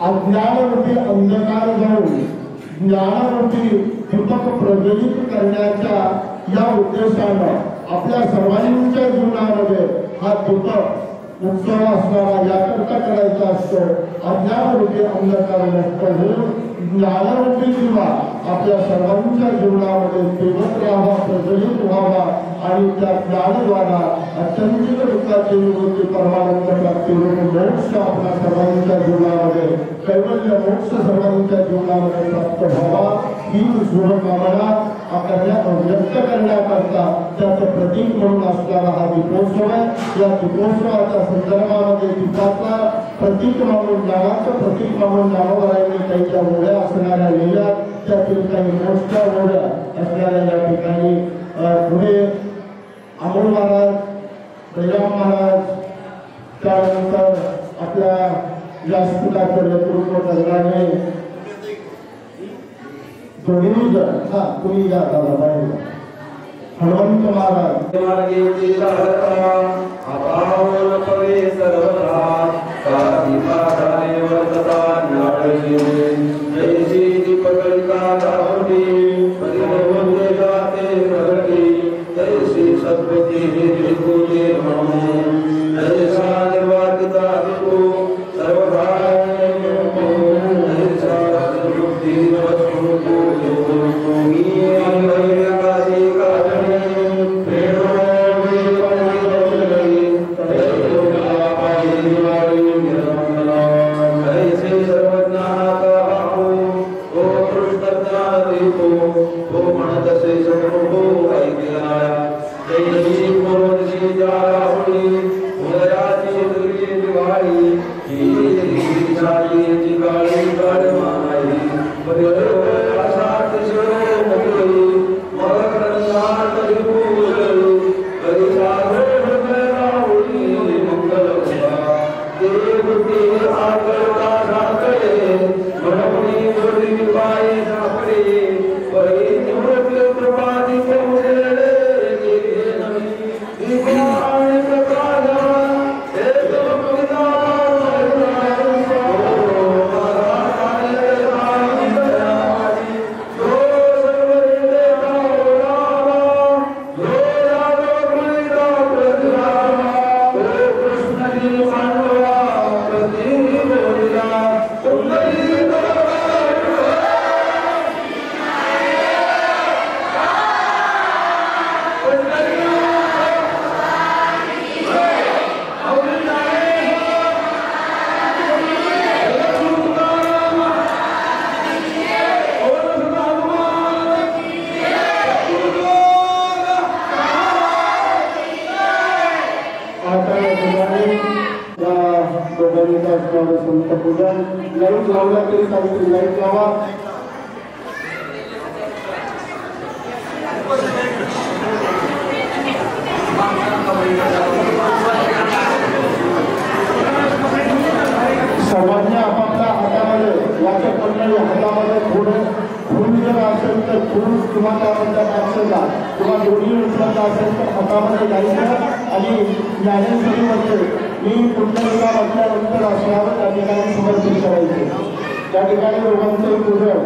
अज्ञानरूपी अंधकार जाऊन ज्ञानरूपी दीपक प्रज्वलित करण्याच्या या उद्देशानं आपल्या सर्वांच्या जीवनामध्ये हा दीपक उत्सव असणारा याकरता करायचा असतो. अज्ञानरूपी अंधकार नष्ट होऊन ज्ञानरूपी दिवा आपल्या सर्वांच्या जीवनामध्ये तेवत राहावा, प्रज्वलित व्हावा आणि त्या ज्ञानद्वारा अत्यंतिक दुःखाची निवृत्ती परमानंद प्राप्ती मोक्ष आपल्या सर्वांच्या जीवनामध्ये कैवल्य मोक्ष सर्वांच्या जीवनामध्ये प्राप्त व्हावा ही शुभकामना व्यक्त करण्याकरता त्याचं प्रतीक म्हणून असणारा हा दीपोत्सव आहे. या दीपोत्सवाच्या संदर्भामध्ये दीपाचा प्रतीक म्हणून ज्ञानाचं प्रतीक म्हणून ज्ञानोबरायांनी त्यांच्या ओढ्या असणाऱ्या लिहिल्या. त्यातील काही मोठ्या ओढ्या असणाऱ्या या ठिकाणी पुढे अमोल महाराज, बळीराम महाराज, त्यानंतर आपल्या व्यासपीठाचे नेतृत्व करणारे दोन्ही जण तुम्ही या दादा बाहेर हनुमंत महाराज सर्वांनी आपापल्या हातामध्ये वाचक मंडळी हातामध्ये फूल जर असेल तर फूल किंवा त्यामध्ये अक्षता किंवा दोन्ही उपलब्ध असेल तर हातामध्ये जायचं आणि ज्ञानेश्वरीमध्ये मी पुण्यलिका म्हटल्यानंतर असणारं त्या ठिकाणी समर्पित करायचे. त्या ठिकाणी दोघांचं पूजन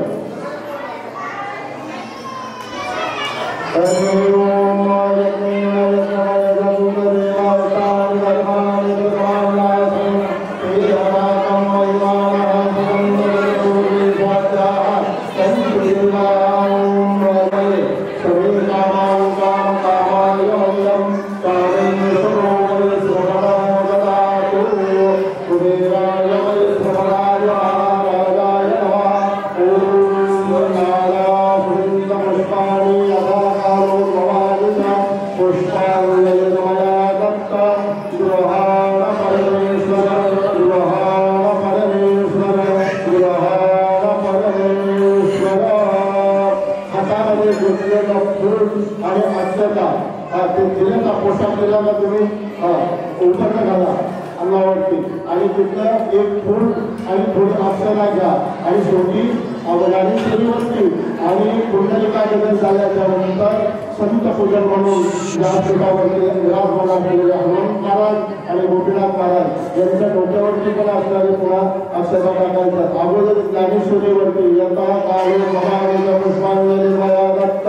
आणि तिथं एक फूल आणि थोडी अक्षरा घ्या आणि शेवटी ज्ञानेश्वरीवरती आणि पुंडलिकादेवी झाल्याच्या नंतर संत पूजन म्हणून या पीठावरती विराजमान असलेले हनुमंत महाराज आणि गोपीनाथ महाराज यांच्या डोक्यावरती पण असणारे पुन्हा अक्षता टाकायचं. अगोदर ज्ञानेश्वरीवरती यथा काळे महावेद पुष्पांजली मया दत्त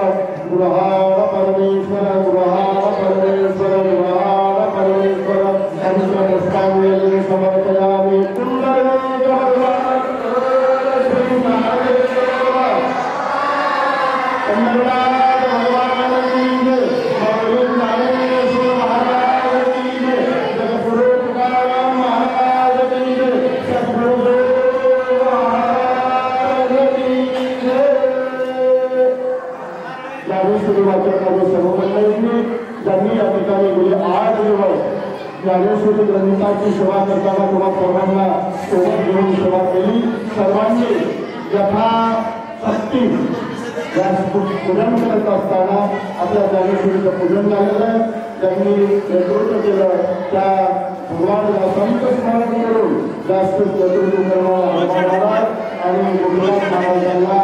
गृहाण परमेश्वर गृहाण परमेश्वर गृहाण परमेश्वर त्यांच्या पुष्पांजली समर्पयामी. ज्यांनी या ठिकाणी गेले 8 दिवस ज्ञानेश्वरी ग्रंथाची सेवा करताना तुम्हा सर्वांना सोबत घेऊन सेवा केली. सर्वांनी यथाशक्ती पूजन करत असताना आपल्या ज्ञानेश्वरीचं पूजन झालेलं आहे. ज्यांनी नेतृत्व केलं त्या भगवान संत स्मरण करून जास्त नेतृत्व करणारा हनुमान महाराज आणि गोपीनाथ महाराजांना